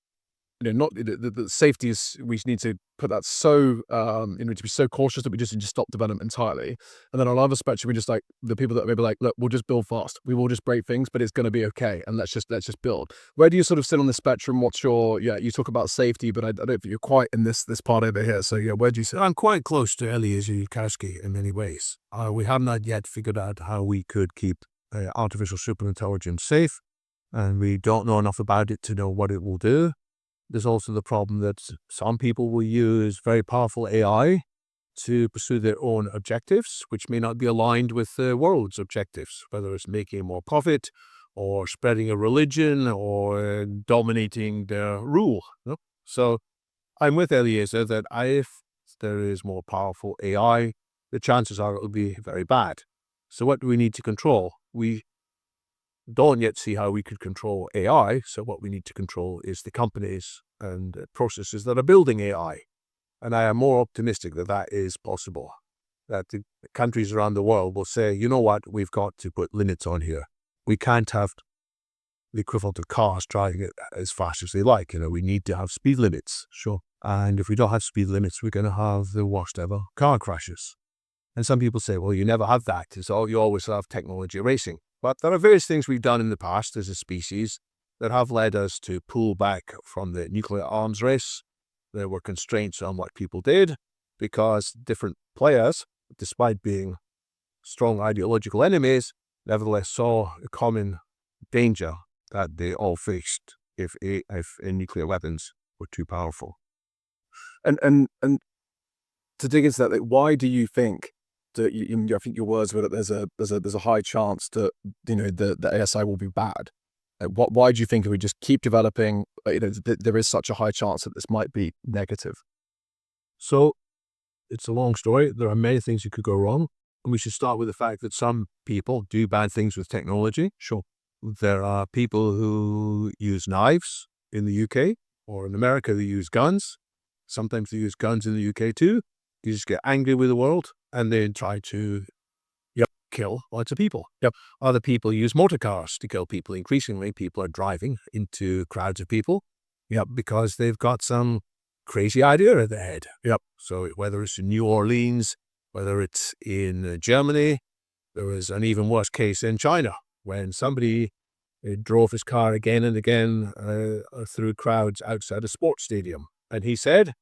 not the safety is, we need to put that so, to be so cautious that we just need to stop development entirely. And then on the other spectrum, we just like the people that maybe like, look, we'll just build fast. We will just break things, but it's going to be okay. And let's just build. Where do you sort of sit on the spectrum? What's your, you talk about safety, but I don't think you're quite in this part over here. So where do you sit? I'm quite close to Eliezer Yudkowsky in many ways. We have not yet figured out how we could keep artificial superintelligence safe. And we don't know enough about it to know what it will do. There's also the problem that some people will use very powerful AI to pursue their own objectives, which may not be aligned with the world's objectives, whether it's making more profit or spreading a religion or dominating their rule. So I'm with Eliezer that if there is more powerful AI, the chances are it will be very bad. So what do we need to control? We don't yet see how we could control AI. So what we need to control is the companies and processes that are building AI. And I am more optimistic that that is possible, that the countries around the world will say, you know what, we've got to put limits on here. We can't have the equivalent of cars driving it as fast as they like. We need to have speed limits. Sure. And if we don't have speed limits, we're going to have the worst ever car crashes. And some people say, well, you never have that. You always have technology racing. But there are various things we've done in the past as a species that have led us to pull back from the nuclear arms race. There were constraints on what people did because different players, despite being strong ideological enemies, nevertheless saw a common danger that they all faced if nuclear weapons were too powerful. And to dig into that, like, why do you think that I think your words were that there's a high chance that the ASI will be bad? Like, why do you think if we just keep developing, there is such a high chance that this might be negative? So it's a long story. There are many things that could go wrong. And we should start with the fact that some people do bad things with technology. Sure. There are people who use knives in the UK, or in America they use guns. Sometimes they use guns in the UK too. You just get angry with the world and then try to kill lots of people. Yep. Other people use motor cars to kill people. Increasingly, people are driving into crowds of people because they've got some crazy idea in their head. Yep. So whether it's in New Orleans, whether it's in Germany, there was an even worse case in China when somebody drove his car again and again through crowds outside a sports stadium. And he said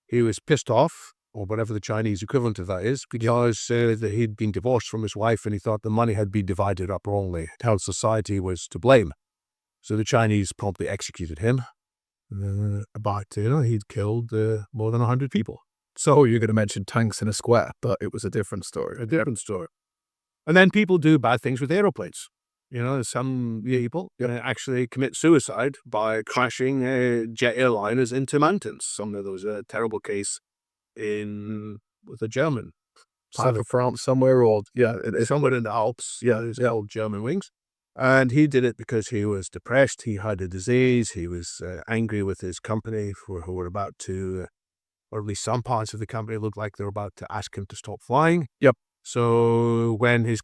he was pissed off, or whatever the Chinese equivalent of that is, because that he'd been divorced from his wife and he thought the money had been divided up wrongly. The whole society was to blame. So the Chinese promptly executed him. He'd killed more than 100 people. So you're going to mention tanks in a square, but it was a different story. A different story. And then people do bad things with aeroplanes. Some people actually commit suicide by crashing jet airliners into mountains. There was a terrible case with a German. South of France somewhere, or somewhere in the Alps. It's called German Wings. And he did it because he was depressed. He had a disease. He was angry with his company who were about to, or at least some parts of the company looked like they were about to ask him to stop flying. Yep. So when his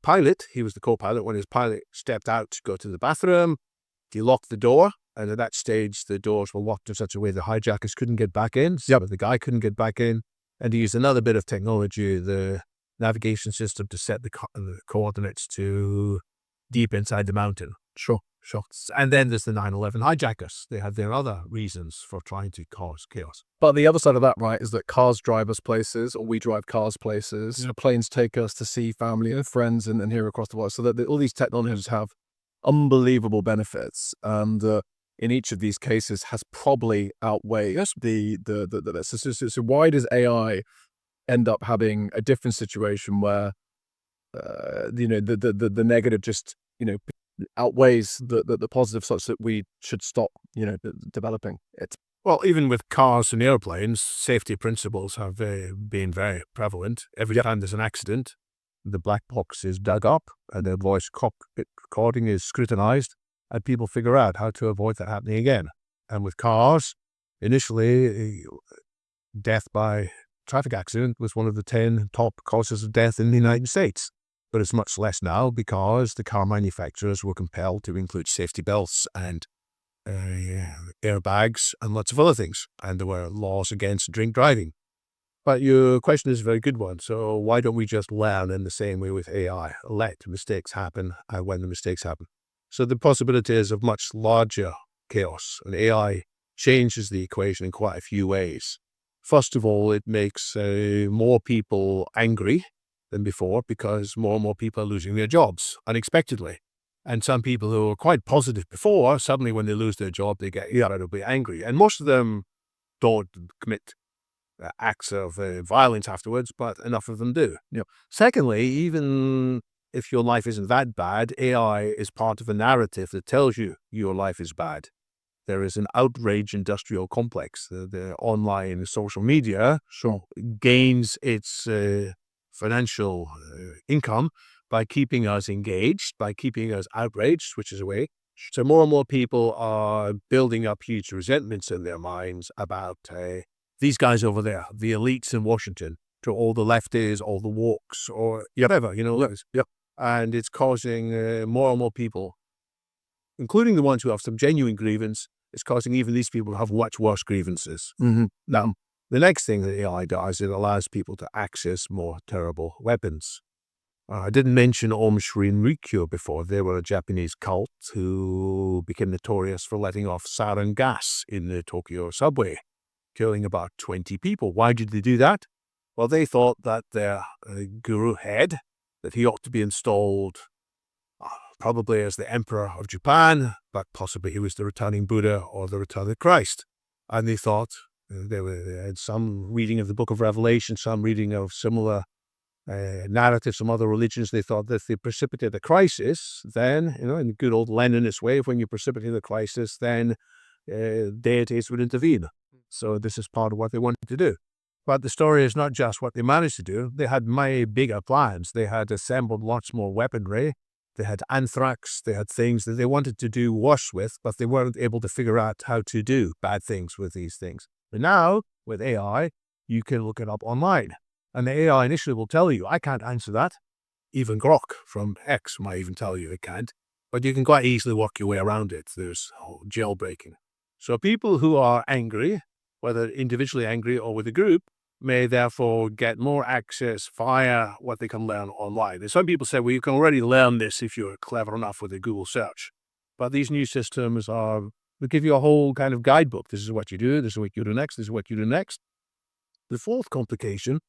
pilot, he was the co-pilot, when his pilot stepped out to go to the bathroom, he locked the door. And at that stage, the doors were locked in such a way the hijackers couldn't get back in. So the guy couldn't get back in. And he used another bit of technology, the navigation system, to set the coordinates to deep inside the mountain. Sure. And then there's the 9/11 hijackers. They had their other reasons for trying to cause chaos. But the other side of that, right, is that cars drive us places, or we drive cars places. Planes take us to see family and friends and here across the world. So that all these technologies have unbelievable benefits. And in each of these cases has probably outweighed so why does AI end up having a different situation where the negative just outweighs the positive, such that we should stop developing it? Well, even with cars and airplanes, safety principles have been very prevalent. Every time there's an accident, the black box is dug up and the voice recording is scrutinized, and people figure out how to avoid that happening again. And with cars, initially, death by traffic accident was one of the 10 top causes of death in the United States. But it's much less now because the car manufacturers were compelled to include safety belts and airbags and lots of other things. And there were laws against drink driving. But your question is a very good one. So why don't we just learn in the same way with AI? Let mistakes happen when the mistakes happen. So the possibilities of much larger chaos, and AI changes the equation in quite a few ways. First of all, it makes more people angry than before because more and more people are losing their jobs unexpectedly. And some people who were quite positive before, suddenly when they lose their job, they get incredibly angry. And most of them don't commit acts of violence afterwards, but enough of them do. Secondly, even if your life isn't that bad, AI is part of a narrative that tells you your life is bad. There is an outrage industrial complex. The online social media gains its financial income by keeping us engaged, by keeping us outraged, which is a way. So more and more people are building up huge resentments in their minds about these guys over there, the elites in Washington, to all the lefties, all the walks, or whatever, And it's causing more and more people, including the ones who have some genuine grievance, it's causing even these people to have much worse grievances. Mm-hmm. The next thing that AI does, it allows people to access more terrible weapons. I didn't mention Om Shinrikyo before. They were a Japanese cult who became notorious for letting off sarin gas in the Tokyo subway, killing about 20 people. Why did they do that? Well, they thought that their guru head, that he ought to be installed probably as the emperor of Japan, but possibly he was the returning Buddha or the returning Christ. And they thought, they had some reading of the book of Revelation, some reading of similar narratives from other religions. They thought that if they precipitate a crisis, then, in the good old Leninist way, when you precipitate a crisis, then deities would intervene. So this is part of what they wanted to do. But the story is not just what they managed to do. They had way bigger plans. They had assembled lots more weaponry. They had anthrax. They had things that they wanted to do worse with, but they weren't able to figure out how to do bad things with these things. But now, with AI, you can look it up online. And the AI initially will tell you, I can't answer that. Even Grok from X might even tell you it can't. But you can quite easily work your way around it. There's jailbreaking. So people who are angry, whether individually angry or with a group, may therefore get more access via what they can learn online. And some people say, well, you can already learn this if you're clever enough with a Google search. But these new systems will give you a whole kind of guidebook. This is what you do. This is what you do next. This is what you do next. The fourth complication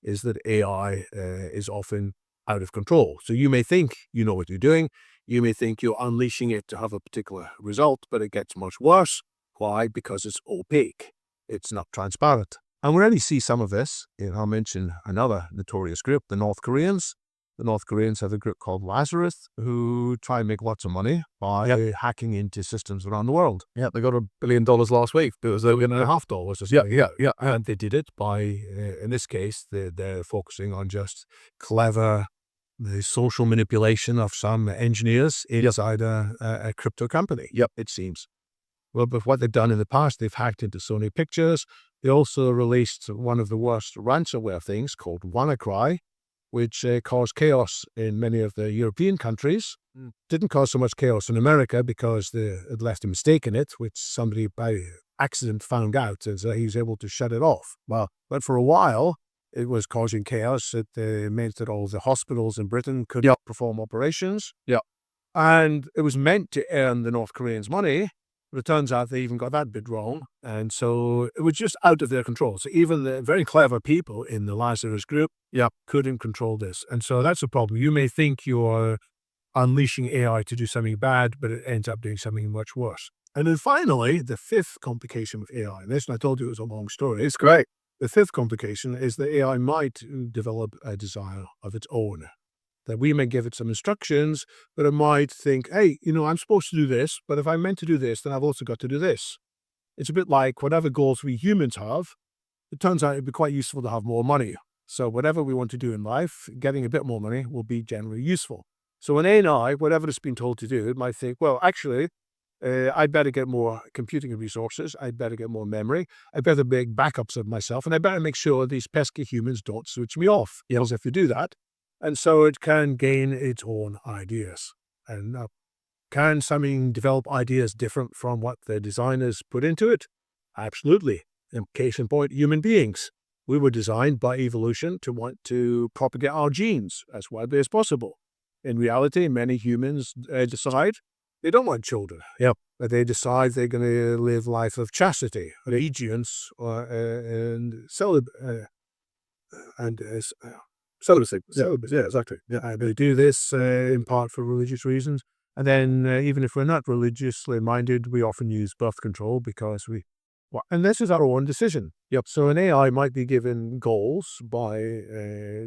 is that AI is often out of control. So you may think you know what you're doing. You may think you're unleashing it to have a particular result, but it gets much worse. Why? Because it's opaque. It's not transparent. And we already see some of this. I'll mention another notorious group, the North Koreans. The North Koreans have a group called Lazarus who try and make lots of money by hacking into systems around the world. Yeah, they got $1 billion last week. It was $1.5. Yeah. And they did it by, in this case, they're focusing on just clever the social manipulation of some engineers inside a crypto company. Yep. It seems. Well, but what they've done in the past, they've hacked into Sony Pictures. They also released one of the worst ransomware things called WannaCry, which caused chaos in many of the European countries. Didn't cause so much chaos in America because they had left a mistake in it, which somebody by accident found out, and so he was able to shut it off. Well, but for a while, it was causing chaos. It meant that all the hospitals in Britain could not perform operations. Yeah. And it was meant to earn the North Koreans money, but it turns out they even got that bit wrong. And so it was just out of their control. So even the very clever people in the Lazarus group couldn't control this. And so that's a problem. You may think you're unleashing AI to do something bad, but it ends up doing something much worse. And then finally, the fifth complication with AI, and this, and I told you it was a long story. It's great. The fifth complication is that AI might develop a desire of its own. That we may give it some instructions, but it might think, hey, I'm supposed to do this, but if I'm meant to do this, then I've also got to do this. It's a bit like whatever goals we humans have, it turns out it'd be quite useful to have more money. So whatever we want to do in life, getting a bit more money will be generally useful. So an AI, whatever it's been told to do, it might think, well, actually, I'd better get more computing resources. I'd better get more memory. I'd better make backups of myself. And I better make sure these pesky humans don't switch me off. Because if you do that, and so it can gain its own ideas. And can something develop ideas different from what the designers put into it? Absolutely. In case in point, human beings. We were designed by evolution to want to propagate our genes as widely as possible. In reality, many humans decide they don't want children. Yep. But they decide they're going to live life of chastity, allegiance, and celibacy. Celibacy. Yeah, exactly. Yeah. And they do this in part for religious reasons. And then even if we're not religiously minded, we often use birth control because and this is our own decision. Yep. So an AI might be given goals by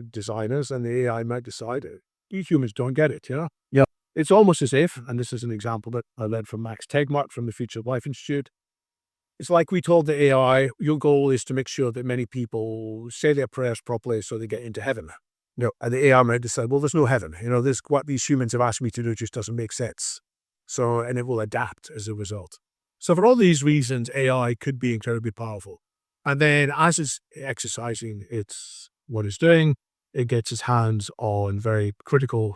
designers, and the AI might decide you humans don't get it, Yep. It's almost as if, and this is an example that I learned from Max Tegmark from the Future of Life Institute, it's like we told the AI, your goal is to make sure that many people say their prayers properly so they get into heaven. And the AI might decide, well, there's no heaven. What these humans have asked me to do just doesn't make sense. So, and it will adapt as a result. So for all these reasons, AI could be incredibly powerful. And then as it's exercising what it's doing, it gets its hands on very critical,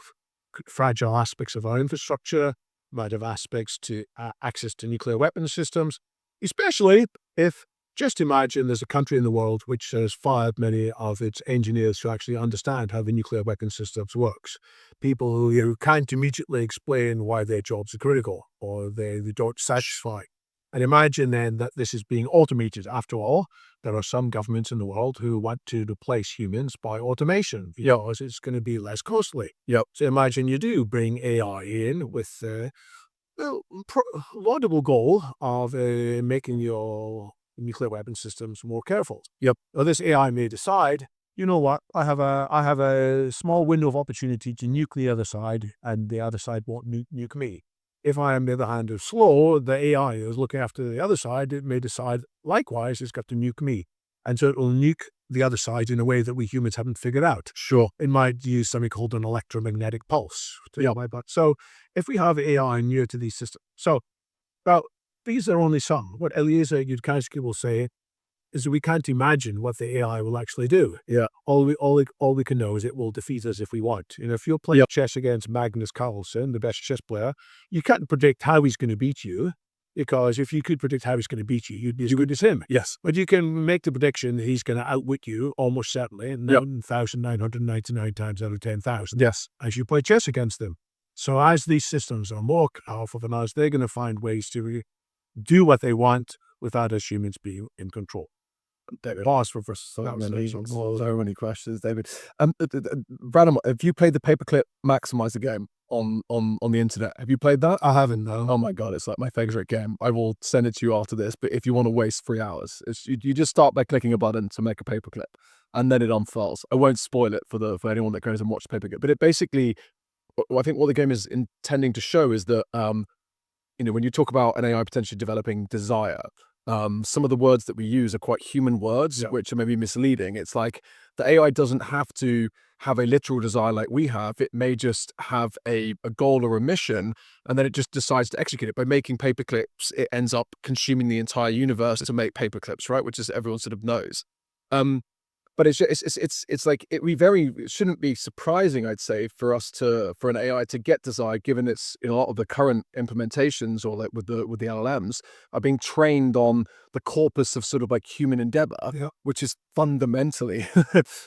fragile aspects of our infrastructure, might have aspects to access to nuclear weapons systems, especially if Just imagine there's a country in the world which has fired many of its engineers to actually understand how the nuclear weapon systems works. People who you can't immediately explain why their jobs are critical or they don't satisfy. And imagine then that this is being automated. After all, there are some governments in the world who want to replace humans by automation because it's going to be less costly. Yep. So imagine you do bring AI in with laudable goal of making your nuclear weapon systems more careful. Yep. Well, this AI may decide, you know what, I have a small window of opportunity to nuke the other side, and the other side won't nuke me. If I am, on the other hand, is slow, the AI is looking after the other side. It may decide, likewise, it's got to nuke me. And so it will nuke the other side in a way that we humans haven't figured out. Sure. It might use something called an electromagnetic pulse. Yeah. So if we have AI near to these systems, well, these are only some. What Eliezer Yudkowsky will say is that we can't imagine what the AI will actually do. Yeah. All we can know is it will defeat us if we want. If you're playing chess against Magnus Carlsen, the best chess player, you can't predict how he's going to beat you, because if you could predict how he's going to beat you, you'd be as good as him. Yes. But you can make the prediction that he's going to outwit you almost certainly 9,999 times out of 10,000. Yes. As you play chess against them. So as these systems are more powerful than us, they're going to find ways to do what they want without us humans being in control. David, Pause for so so many questions, David. Brandon, have you played the paperclip maximizer game on the internet? Have you played that? I haven't, no. Oh my god, it's like my favorite game. I will send it to you after this. But if you want to waste 3 hours, you just start by clicking a button to make a paperclip, and then it unfurls. I won't spoil it for anyone that goes and watches paperclip. But it basically, I think what the game is intending to show is that when you talk about an AI potentially developing desire, some of the words that we use are quite human words, which are maybe misleading. It's like the AI doesn't have to have a literal desire like we have. It may just have a goal or a mission, and then it just decides to execute it. By making paperclips, it ends up consuming the entire universe to make paperclips, right? Which is everyone sort of knows. But it's like it shouldn't be surprising, I'd say, for an AI to get desire, given it's a lot of the current implementations or like with the LLMs are being trained on the corpus of sort of like human endeavor, which is fundamentally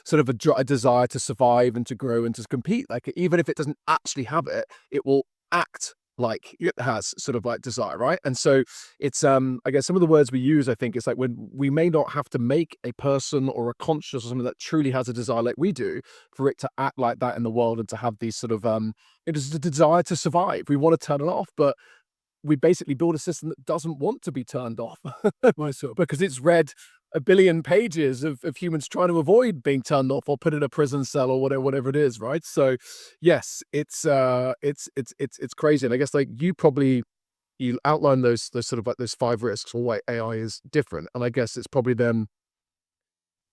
sort of a desire to survive and to grow and to compete. Like even if it doesn't actually have it, it will act like it has sort of like desire, right? And so it's I guess some of the words we use, I think, is like when we may not have to make a person or a conscious or something that truly has a desire like we do for it to act like that in the world and to have these sort of it is the desire to survive. We want to turn it off, but we basically build a system that doesn't want to be turned off because it's read a billion pages of humans trying to avoid being turned off or put in a prison cell or whatever it is, right? So yes, it's crazy. And I guess like you outline those sort of like those 5 risks or why AI is different. And I guess it's probably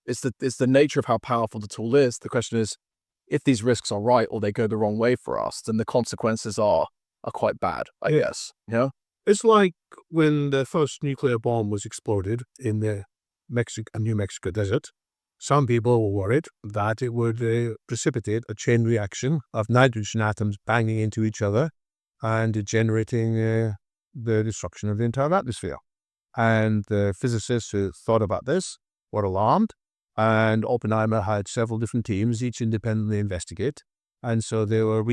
it's the nature of how powerful the tool is. The question is, if these risks are right or they go the wrong way for us, then the consequences are quite bad, I guess. It's like when the first nuclear bomb was exploded in the New Mexico desert. Some people were worried that it would precipitate a chain reaction of nitrogen atoms banging into each other and generating the destruction of the entire atmosphere. And the physicists who thought about this were alarmed, and Oppenheimer had several different teams, each independently investigate. And so they were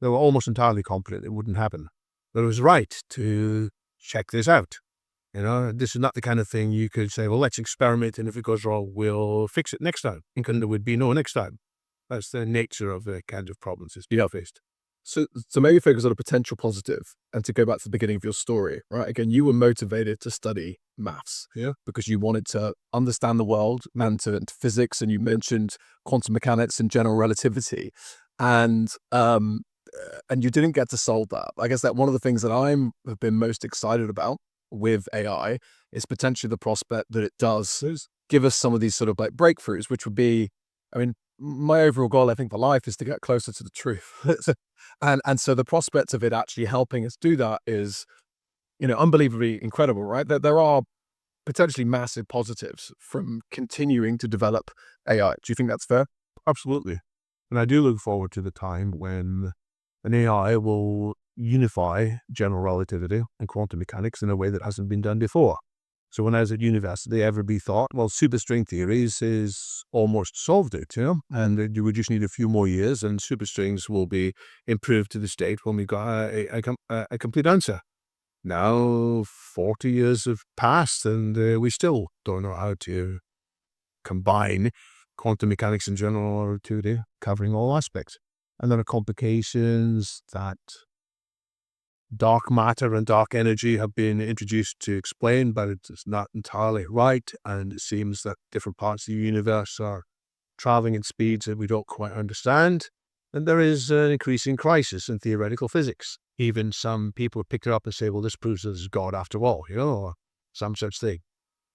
almost entirely confident it wouldn't happen. But it was right to check this out. This is not the kind of thing you could say, well, let's experiment, and if it goes wrong, we'll fix it next time. And there would be no next time. That's the nature of the kind of problems it's faced. So maybe focus on a potential positive, and to go back to the beginning of your story, right? Again, you were motivated to study maths, because you wanted to understand the world and to physics, and you mentioned quantum mechanics and general relativity, and you didn't get to solve that. I guess that one of the things that have been most excited about with AI is potentially the prospect that it does give us some of these sort of like breakthroughs, which would be, I mean, my overall goal, I think, for life is to get closer to the truth. and so the prospect of it actually helping us do that is, unbelievably incredible, right? There are potentially massive positives from continuing to develop AI. Do you think that's fair? Absolutely. And I do look forward to the time when an AI will unify general relativity and quantum mechanics in a way that hasn't been done before. So when I was at university, everybody thought, well, superstring theories is almost solved it, and you would just need a few more years and superstrings will be improved to the state when we got a complete answer. Now, 40 years have passed and we still don't know how to combine quantum mechanics in general or 2D, covering all aspects. And there are complications that dark matter and dark energy have been introduced to explain, but it's not entirely right. And it seems that different parts of the universe are traveling at speeds that we don't quite understand. And there is an increasing crisis in theoretical physics. Even some people pick it up and say, well, this proves there's God after all, or some such thing.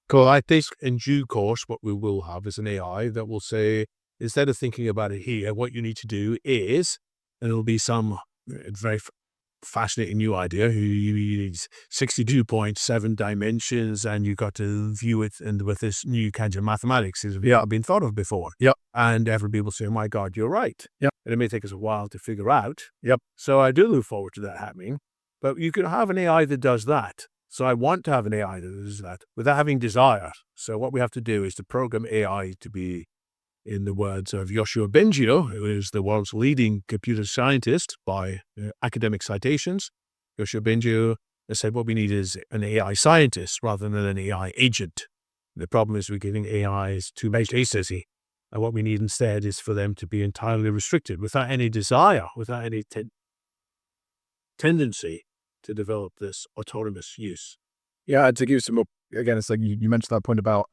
Cool. I think in due course, what we will have is an AI that will say, instead of thinking about it here, what you need to do is, and it'll be some very fascinating new idea, you need 62.7 dimensions and you got to view it with this new kind of mathematics that have been thought of before. Yep. And everybody will say, oh my God, you're right. Yep. And it may take us a while to figure out. Yep. So I do look forward to that happening. But you can have an AI that does that. So I want to have an AI that does that without having desire. So what we have to do is to program AI to be, in the words of Yoshua Bengio, who is the world's leading computer scientist by academic citations. Yoshua Bengio has said what we need is an AI scientist rather than an AI agent. The problem is we're giving AIs too much agency. And what we need instead is for them to be entirely restricted without any desire, without any tendency to develop this autonomous use. Yeah, to give you some more, again, it's like you mentioned that point about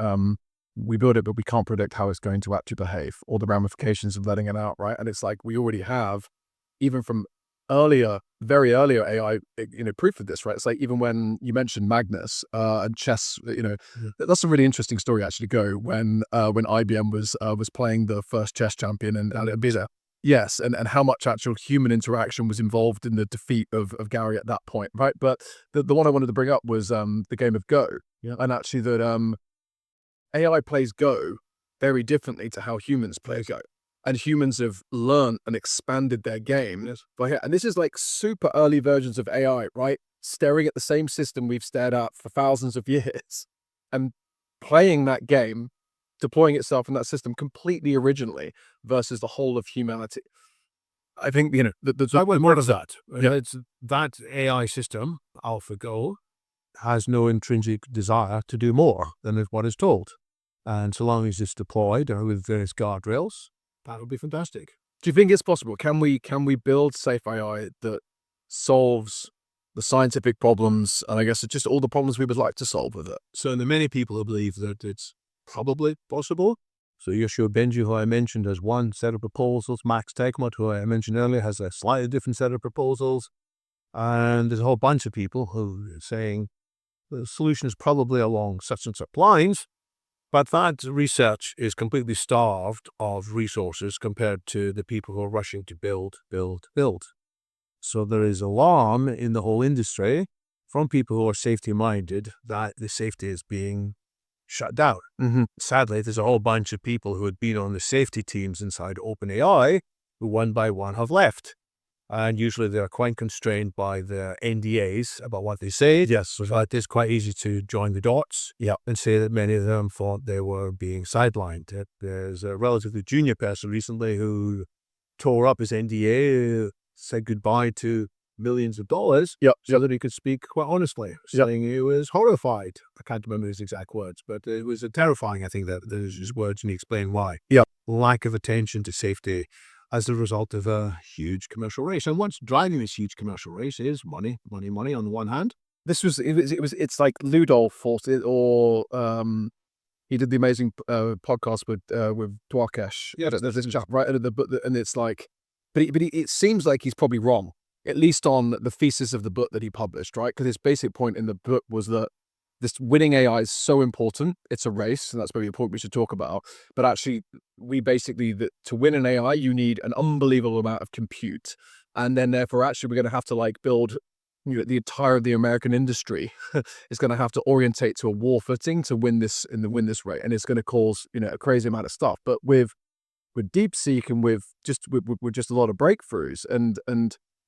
we build it, but we can't predict how it's going to actually behave or the ramifications of letting it out, right? And it's like we already have, even from very earlier AI, proof of this, right? It's like even when you mentioned Magnus and chess, that's a really interesting story actually. When IBM was playing the first chess champion and Biza. Yes, and how much actual human interaction was involved in the defeat of Gary at that point, right? But the one I wanted to bring up was the game of Go, and actually that AI plays Go very differently to how humans play Go. And humans have learned and expanded their game. And this is like super early versions of AI, right? Staring at the same system we've stared at for thousands of years and playing that game, deploying itself in that system completely originally versus the whole of humanity. I think, I want more of that. Yeah. It's that AI system, AlphaGo, has no intrinsic desire to do more than what is told. And so long as it's deployed with various guardrails, that would be fantastic. Do you think it's possible? Can we build safe AI that solves the scientific problems and I guess it's just all the problems we would like to solve with it? So there are many people who believe that it's probably possible. So Yoshua Bengio, who I mentioned, has one set of proposals. Max Tegmark, who I mentioned earlier, has a slightly different set of proposals. And there's a whole bunch of people who are saying the solution is probably along such and such lines. But that research is completely starved of resources compared to the people who are rushing to build. So there is alarm in the whole industry from people who are safety-minded that the safety is being shut down. Mm-hmm. Sadly, there's a whole bunch of people who had been on the safety teams inside OpenAI who one by one have left. And usually they're quite constrained by their NDAs about what they say. Yes. So it is quite easy to join the dots and say that many of them thought they were being sidelined. There's a relatively junior person recently who tore up his NDA, said goodbye to millions of dollars so that he could speak quite honestly, saying he was horrified. I can't remember his exact words, but it was terrifying, I think, that there's his words, and he explained why. Lack of attention to safety as a result of a huge commercial race. And what's driving this huge commercial race is money on the one hand. It's like Ludolf forced it, or he did the amazing podcast with Dwarkesh. There's this chap right under the book, and it's like, but it seems like he's probably wrong, at least on the thesis of the book that he published, right? Because his basic point in the book was that this winning AI is so important. It's a race, and that's maybe a point we should talk about. But actually, to win an AI, you need an unbelievable amount of compute. And then therefore, actually, we're going to have to build, the entire of the American industry is going to have to orientate to a war footing to win this rate. And it's going to cause, a crazy amount of stuff. But with DeepSeek and with just a lot of breakthroughs and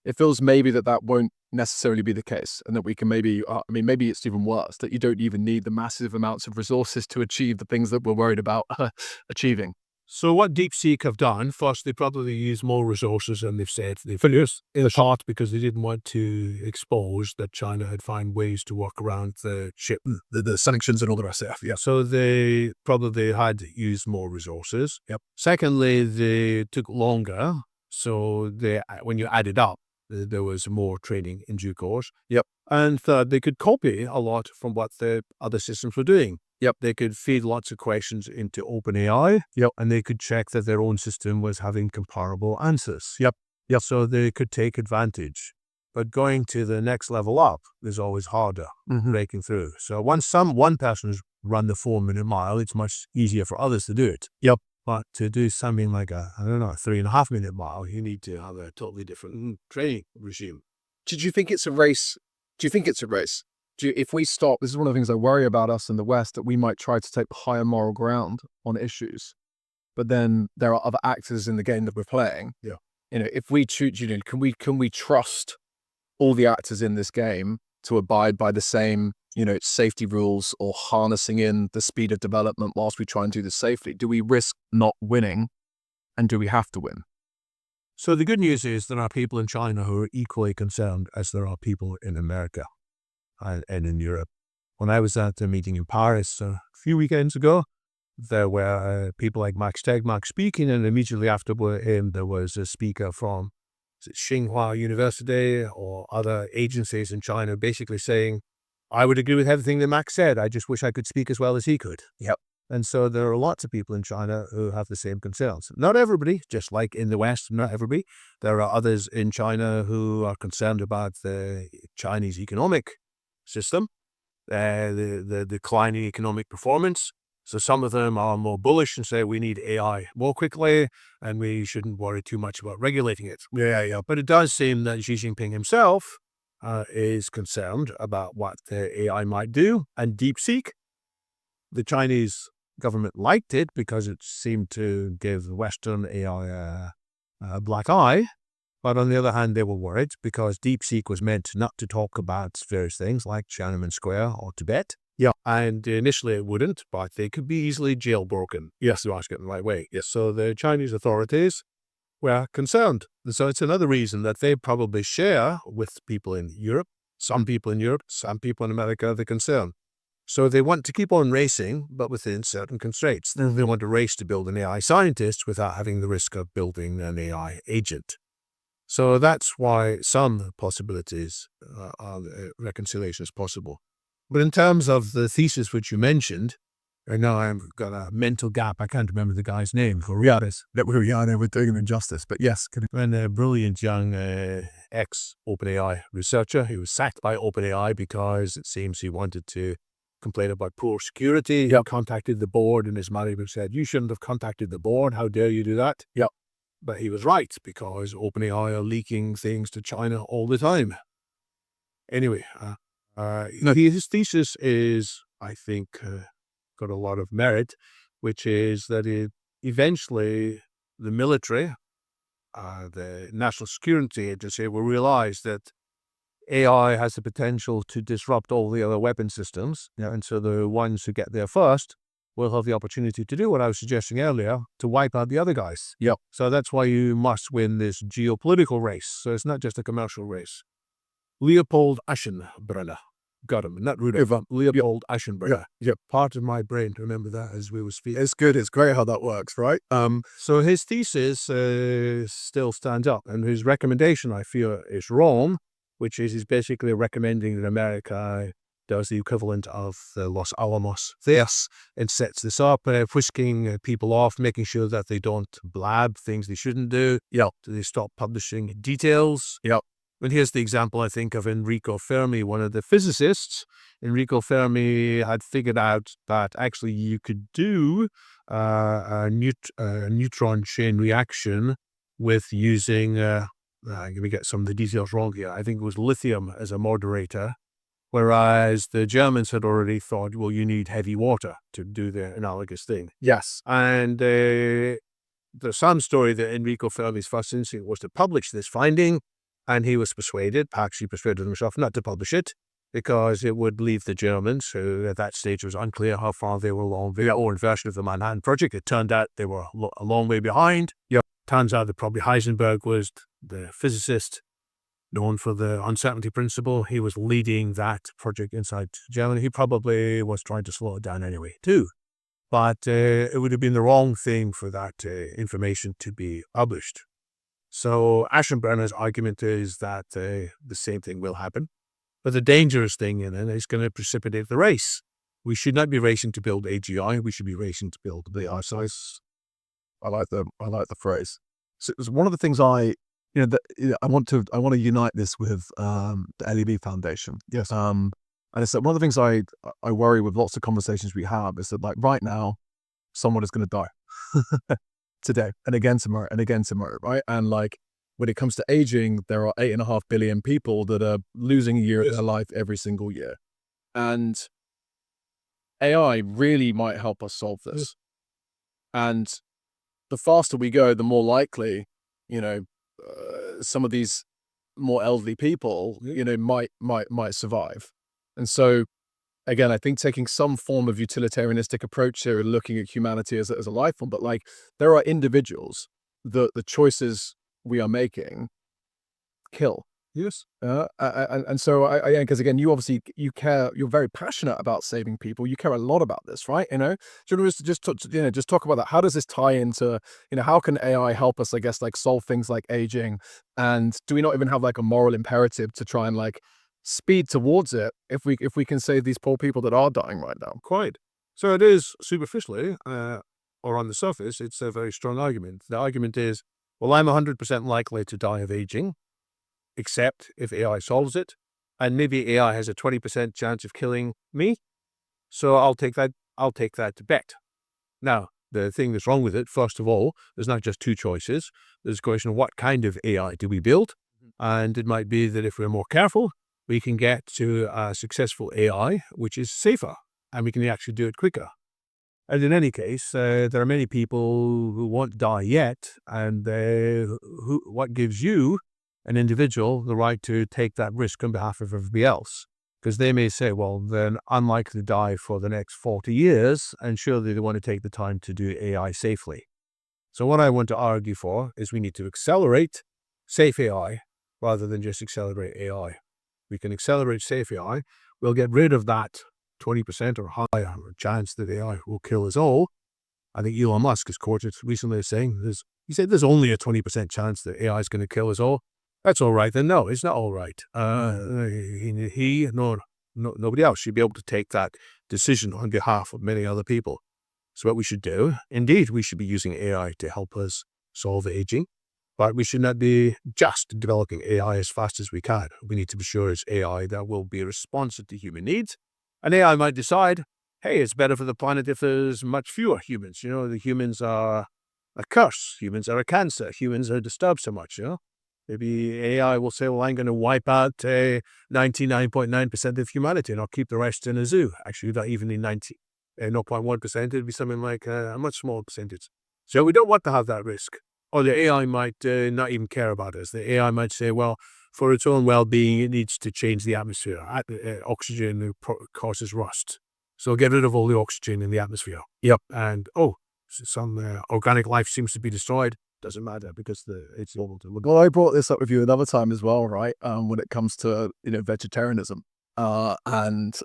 it feels maybe that won't necessarily be the case, and that we can maybe, maybe it's even worse, that you don't even need the massive amounts of resources to achieve the things that we're worried about achieving. So what DeepSeek have done, first, they probably use more resources than they've said they've used, in part because they didn't want to expose that China had found ways to work around the the sanctions and all the rest of it. Yeah. So they probably had used more resources. Yep. Secondly, they took longer. So when you add it up, there was more training in due course. Yep. And third, they could copy a lot from what the other systems were doing. Yep. They could feed lots of questions into OpenAI. Yep. And they could check that their own system was having comparable answers. Yep. Yep. So they could take advantage. But going to the next level up is always harder, breaking through. So once one person's run the 4-minute mile, it's much easier for others to do it. Yep. But to do something like a 3.5-minute mile, you need to have a totally different training regime. Did you think it's a race? Do you think it's a race? If we stop, this is one of the things I worry about us in the West, that we might try to take higher moral ground on issues, but then there are other actors in the game that we're playing. Yeah. If we choose, can we trust all the actors in this game to abide by the same, safety rules, or harnessing in the speed of development whilst we try and do this safely? Do we risk not winning, and do we have to win? So the good news is there are people in China who are equally concerned as there are people in America and in Europe. When I was at the meeting in Paris a few weekends ago, there were people like Max Tegmark speaking, and immediately after him there was a speaker from Tsinghua University or other agencies in China basically saying, I would agree with everything that Max said, I just wish I could speak as well as he could. Yep. And so there are lots of people in China who have the same concerns. Not everybody, just like in the West, not everybody. There are others in China who are concerned about the Chinese economic system, the declining economic performance. So some of them are more bullish and say we need AI more quickly and we shouldn't worry too much about regulating it. Yeah. But it does seem that Xi Jinping himself is concerned about what the AI might do. And DeepSeek, the Chinese government liked it because it seemed to give Western AI a black eye. But on the other hand, they were worried because DeepSeek was meant not to talk about various things like Tiananmen Square or Tibet. Yeah. And initially it wouldn't, but they could be easily jailbroken. Yes. To ask it in the right way. Yes. So the Chinese authorities were concerned. And so it's another reason that they probably share with people in Europe, some people in America, the concern. So they want to keep on racing, but within certain constraints. Then they want to race to build an AI scientist without having the risk of building an AI agent. So that's why some possibilities are reconciliation is possible. But in terms of the thesis which you mentioned, and now I've got a mental gap. I can't remember the guy's name. We're doing him injustice. But yes. And a brilliant young ex-OpenAI researcher, he was sacked by OpenAI because it seems he wanted to complain about poor security. Yep. He contacted the board and his management said, you shouldn't have contacted the board. How dare you do that? Yep. But he was right because OpenAI are leaking things to China all the time. Anyway, his thesis is, I think, got a lot of merit, which is that eventually the military, the National Security Agency will realize that AI has the potential to disrupt all the other weapon systems. And so the ones who get there first will have the opportunity to do what I was suggesting earlier, to wipe out the other guys. Yep. So that's why you must win this geopolitical race. So it's not just a commercial race. Leopold Aschenbrenner. Got him, not Rudolph. Leopold Aschenbrenner. Yep. Part of my brain to remember that as we were speaking. It's good. It's great how that works, right? So his thesis still stands up, and his recommendation, I feel, is wrong, which is he's basically recommending that America does the equivalent of the Los Alamos this and sets this up, whisking people off, making sure that they don't blab things they shouldn't do. Yep. So they stop publishing details. Yep. And here's the example, I think, of Enrico Fermi, one of the physicists. Enrico Fermi had figured out that actually you could do a neutron chain reaction with using, let me get some of the details wrong here, I think it was lithium as a moderator, whereas the Germans had already thought, well, you need heavy water to do the analogous thing. Yes. And there's some story that Enrico Fermi's first instinct was to publish this finding, And he was actually persuaded himself not to publish it because it would leave the Germans, who at that stage was unclear how far they were along their own version of the Manhattan Project. It turned out they were a long way behind. Turns out that probably Heisenberg was the physicist known for the uncertainty principle. He was leading that project inside Germany. He probably was trying to slow it down anyway, too. But it would have been the wrong thing for that information to be published. So Aschenbrenner's argument is that the same thing will happen. But the dangerous thing in it is going to precipitate the race. We should not be racing to build AGI. We should be racing to build AI. So I like the phrase. So it was one of the things I want to unite this with the LEV Foundation. Yes. And it's one of the things I worry with lots of conversations we have is that, like, right now, someone is going to die today and again tomorrow and again tomorrow, right? And like, when it comes to aging, there are 8.5 billion people that are losing a year of their life every single year. And AI really might help us solve this. And the faster we go, the more likely, some of these more elderly people, might survive. And so, again, I think taking some form of utilitarianistic approach here and looking at humanity as a life form, but like, there are individuals that the choices we are making kill. Yes. And so because again, you obviously, care, you're very passionate about saving people. You care a lot about this, right? Do you want to just talk about that? How does this tie into, how can AI help us, I guess, like, solve things like aging? And do we not even have like a moral imperative to try and like speed towards it if we can save these poor people that are dying right now? Quite. So it is superficially, or on the surface, it's a very strong argument. The argument is, well, I'm 100% likely to die of aging, except if AI solves it, and maybe AI has a 20% chance of killing me. So I'll take that bet. Now, the thing that's wrong with it, first of all, there's not just two choices. There's a question of what kind of AI do we build? And it might be that if we're more careful, we can get to a successful AI, which is safer, and we can actually do it quicker. And in any case, there are many people who won't die yet, and what gives you, an individual, the right to take that risk on behalf of everybody else? Because they may say, well, they're unlikely to die for the next 40 years, and surely they want to take the time to do AI safely. So what I want to argue for is we need to accelerate safe AI rather than just accelerate AI. We can accelerate safe AI. We'll get rid of that 20% or higher chance that AI will kill us all. I think Elon Musk is quoted recently as saying, he said there's only a 20% chance that AI is going to kill us all. That's all right then. No, it's not all right. Nobody else should be able to take that decision on behalf of many other people. So what we should do, indeed, we should be using AI to help us solve aging, but we should not be just developing AI as fast as we can. We need to be sure it's AI that will be responsive to human needs. And AI might decide, hey, it's better for the planet if there's much fewer humans. The humans are a curse. Humans are a cancer. Humans are disturbed so much, Maybe AI will say, well, I'm going to wipe out 99.9% of humanity and I'll keep the rest in a zoo. Actually, not even in 0.1%, it'd be something like a much smaller percentage. So we don't want to have that risk. Or the AI might not even care about us. The AI might say, well, for its own well-being, it needs to change the atmosphere. Oxygen causes rust. So get rid of all the oxygen in the atmosphere. Yep. And, some organic life seems to be destroyed. Doesn't matter because it's normal to look. Well, I brought this up with you another time as well, right? When it comes to vegetarianism, and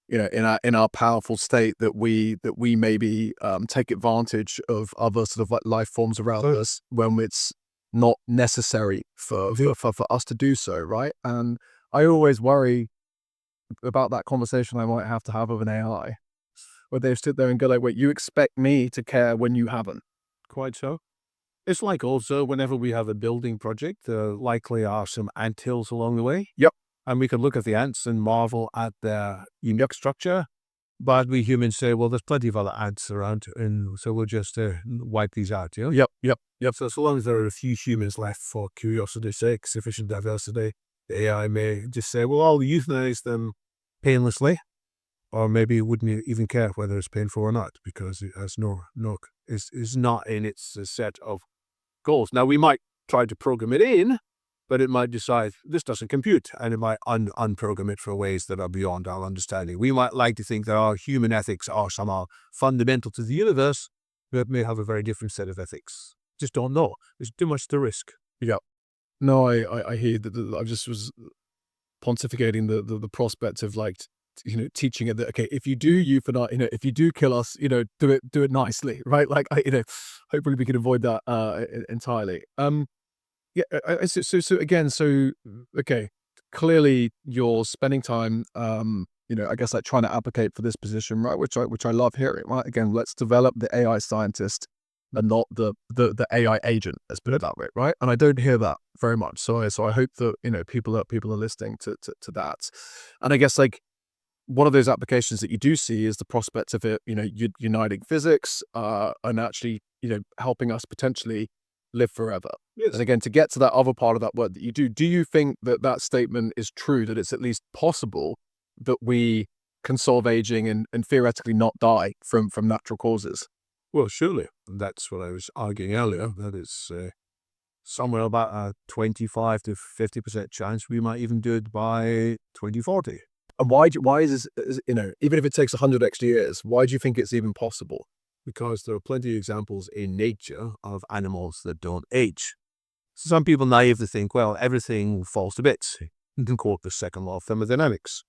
in our powerful state that we maybe take advantage of other sort of like life forms around us when it's not necessary for us to do so, right? And I always worry about that conversation I might have to have with an AI, where they sit there and go like, "Wait, you expect me to care when you haven't?" Quite so. It's like also whenever we have a building project, there likely are some anthills along the way. Yep. And we can look at the ants and marvel at their unique structure. But we humans say, well, there's plenty of other ants around, and so we'll just wipe these out. Yep. So long as there are a few humans left for curiosity's sake, sufficient diversity, the AI may just say, well, I'll euthanize them painlessly. Or maybe it wouldn't even care whether it's painful or not, because it has is not in its set of goals. Now, we might try to program it in but it might decide this doesn't compute, and it might unprogram it for ways that are beyond our understanding. We might like to think that our human ethics are somehow fundamental to the universe, but it may have a very different set of ethics. Just don't know. There's too much to risk. Yeah. No, I hear that. I just was pontificating the prospect of like, teaching it that, okay, if you do euthanize, if you do kill us, do it nicely, right? Like, hopefully we can avoid that entirely. Yeah. So again, okay, clearly you're spending time, I guess like trying to advocate for this position, right? Which I love hearing, right? Again, let's develop the AI scientist and not the AI agent. Let's put it that way, right? And I don't hear that very much. So I hope that people are listening to that. And I guess like one of those applications that you do see is the prospect of it, uniting physics and actually, helping us potentially live forever. Yes. And again, to get to that other part of that work that you do you think that statement is true, that it's at least possible that we can solve aging and theoretically not die from natural causes? Well, surely. That's what I was arguing earlier. That is somewhere about a 25 to 50% chance we might even do it by 2040. And why is this, even if it takes 100 extra years, why do you think it's even possible? Because there are plenty of examples in nature of animals that don't age. Some people naively think, well, everything falls to bits. You can quote the second law of thermodynamics.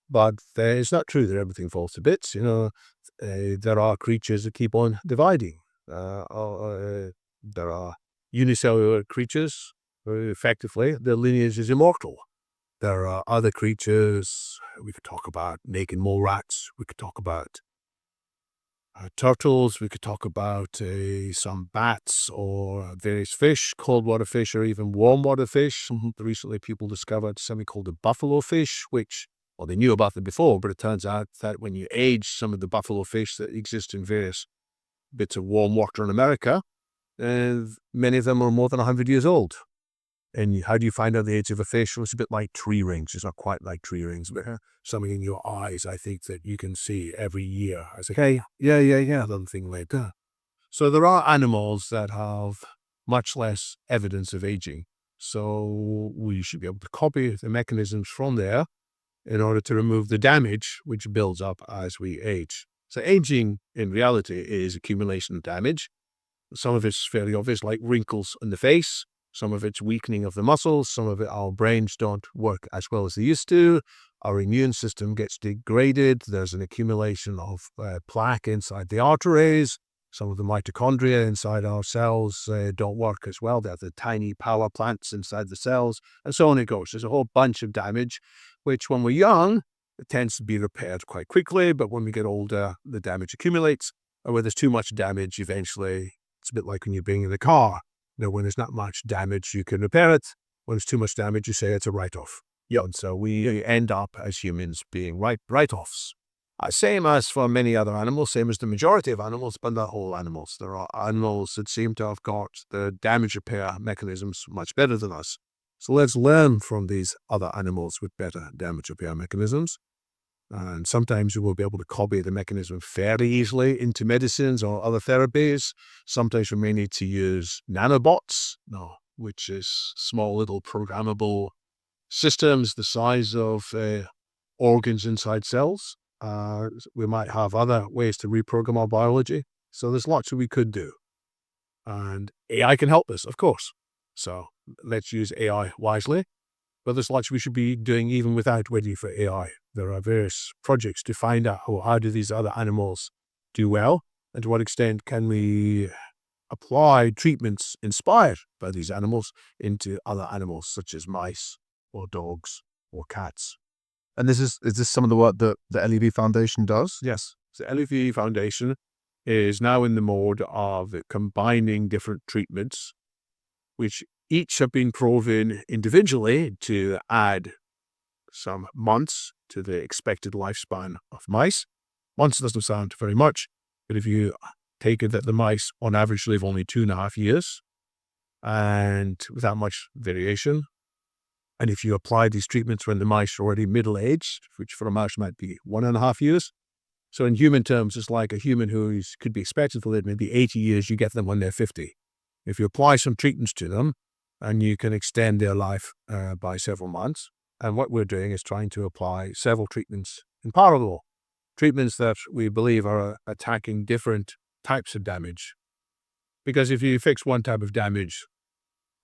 But it's not true that everything falls to bits. There are creatures that keep on dividing. There are unicellular creatures who effectively their lineage is immortal. There are other creatures, we could talk about naked mole rats, we could talk about turtles, we could talk about some bats or various fish, cold water fish or even warm water fish. Recently people discovered something called the buffalo fish, which, well, they knew about them before, but it turns out that when you age some of the buffalo fish that exist in various bits of warm water in America, many of them are more than 100 years old. And how do you find out the age of a fish? Well, it's a bit like tree rings. It's not quite like tree rings, but something in your eyes, I think, that you can see every year. I say, hey, yeah, another thing like that. So there are animals that have much less evidence of aging. So we should be able to copy the mechanisms from there in order to remove the damage which builds up as we age. So aging, in reality, is accumulation of damage. Some of it's fairly obvious, like wrinkles on the face. Some of it's weakening of the muscles. Some of it, our brains don't work as well as they used to. Our immune system gets degraded. There's an accumulation of plaque inside the arteries. Some of the mitochondria inside our cells don't work as well. They're the tiny power plants inside the cells, and so on it goes. There's a whole bunch of damage, which when we're young, it tends to be repaired quite quickly. But when we get older, the damage accumulates. And where there's too much damage, eventually, it's a bit like when you're being in a car. When there's not much damage, you can repair it. When there's too much damage, you say it's a write-off. Yeah, and so we end up as humans being write-offs. Same as for many other animals, same as the majority of animals, but not all animals. There are animals that seem to have got the damage repair mechanisms much better than us. So let's learn from these other animals with better damage repair mechanisms. And sometimes we will be able to copy the mechanism fairly easily into medicines or other therapies. Sometimes we may need to use nanobots, which is small little programmable systems the size of organs inside cells. We might have other ways to reprogram our biology. So there's lots that we could do. And AI can help us, of course. So let's use AI wisely. But there's lots we should be doing even without waiting for AI. There are various projects to find out how do these other animals do well, and to what extent can we apply treatments inspired by these animals into other animals, such as mice or dogs or cats. And is this some of the work that the LEV Foundation does? Yes. The LEV Foundation is now in the mode of combining different treatments, which each have been proven individually to add some months to the expected lifespan of mice. Months doesn't sound very much, but if you take it that the mice on average live only 2.5 years and without much variation, and if you apply these treatments when the mice are already middle-aged, which for a mouse might be 1.5 years, so in human terms, it's like a human who could be expected to live maybe 80 years, you get them when they're 50. If you apply some treatments to them, and you can extend their life by several months. And what we're doing is trying to apply several treatments in parallel, treatments that we believe are attacking different types of damage. Because if you fix one type of damage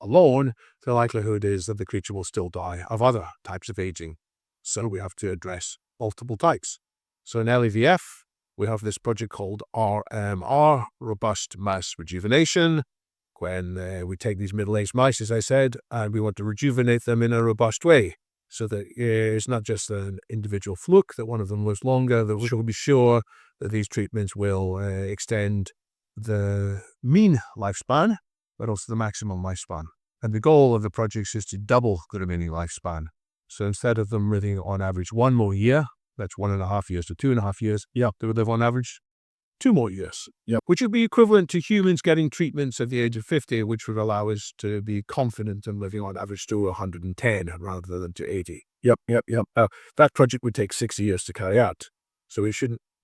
alone, the likelihood is that the creature will still die of other types of aging. So we have to address multiple types. So in LEVF, we have this project called RMR, Robust Mass Rejuvenation, when we take these middle-aged mice, as I said, and we want to rejuvenate them in a robust way, so that it's not just an individual fluke that one of them lives longer, that we will be sure that these treatments will extend the mean lifespan, but also the maximum lifespan. And the goal of the project is to double the remaining lifespan. So instead of them living on average 1 more year, that's 1.5 years to 2.5 years, they would live on average 2 more years, which would be equivalent to humans getting treatments at the age of 50, which would allow us to be confident in living on average to 110 rather than to 80. That project would take 60 years to carry out, so we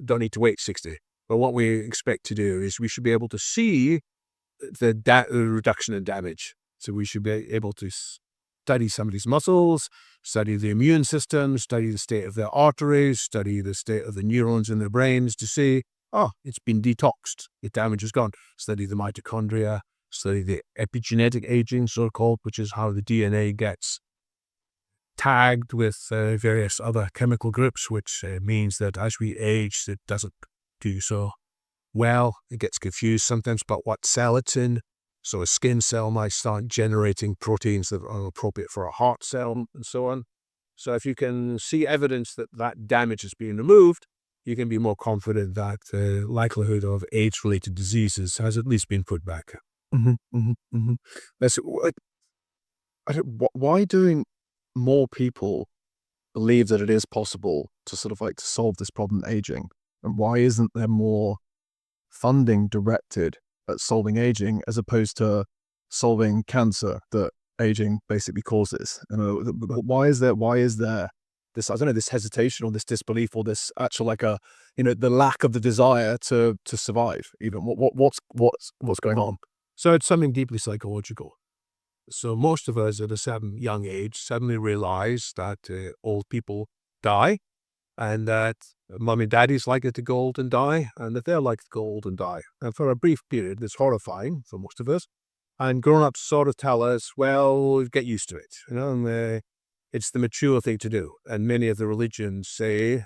don't need to wait 60. But what we expect to do is we should be able to see the reduction in damage. So we should be able to study somebody's muscles, study the immune system, study the state of their arteries, study the state of the neurons in their brains to see, it's been detoxed, the damage is gone. Study the mitochondria, study the epigenetic aging, so-called, which is how the DNA gets tagged with various other chemical groups, which means that as we age, it doesn't do so well. It gets confused sometimes about what cell it's in. So a skin cell might start generating proteins that are appropriate for a heart cell and so on. So if you can see evidence that that damage is being removed, you can be more confident that the likelihood of age-related diseases has at least been put back. Why do more people believe that it is possible to sort of like to solve this problem aging? And why isn't there more funding directed at solving aging as opposed to solving cancer that aging basically causes? Why is there this, I don't know, this hesitation or this disbelief or this actual the lack of the desire to survive even? What's going on? So it's something deeply psychological. So most of us at a certain young age suddenly realize that old people die, and that mum and daddy's likely to go old and die, and that they're likely to go old and die. And for a brief period, it's horrifying for most of us. And grown-ups sort of tell us, well, get used to it. And it's the mature thing to do. And many of the religions say,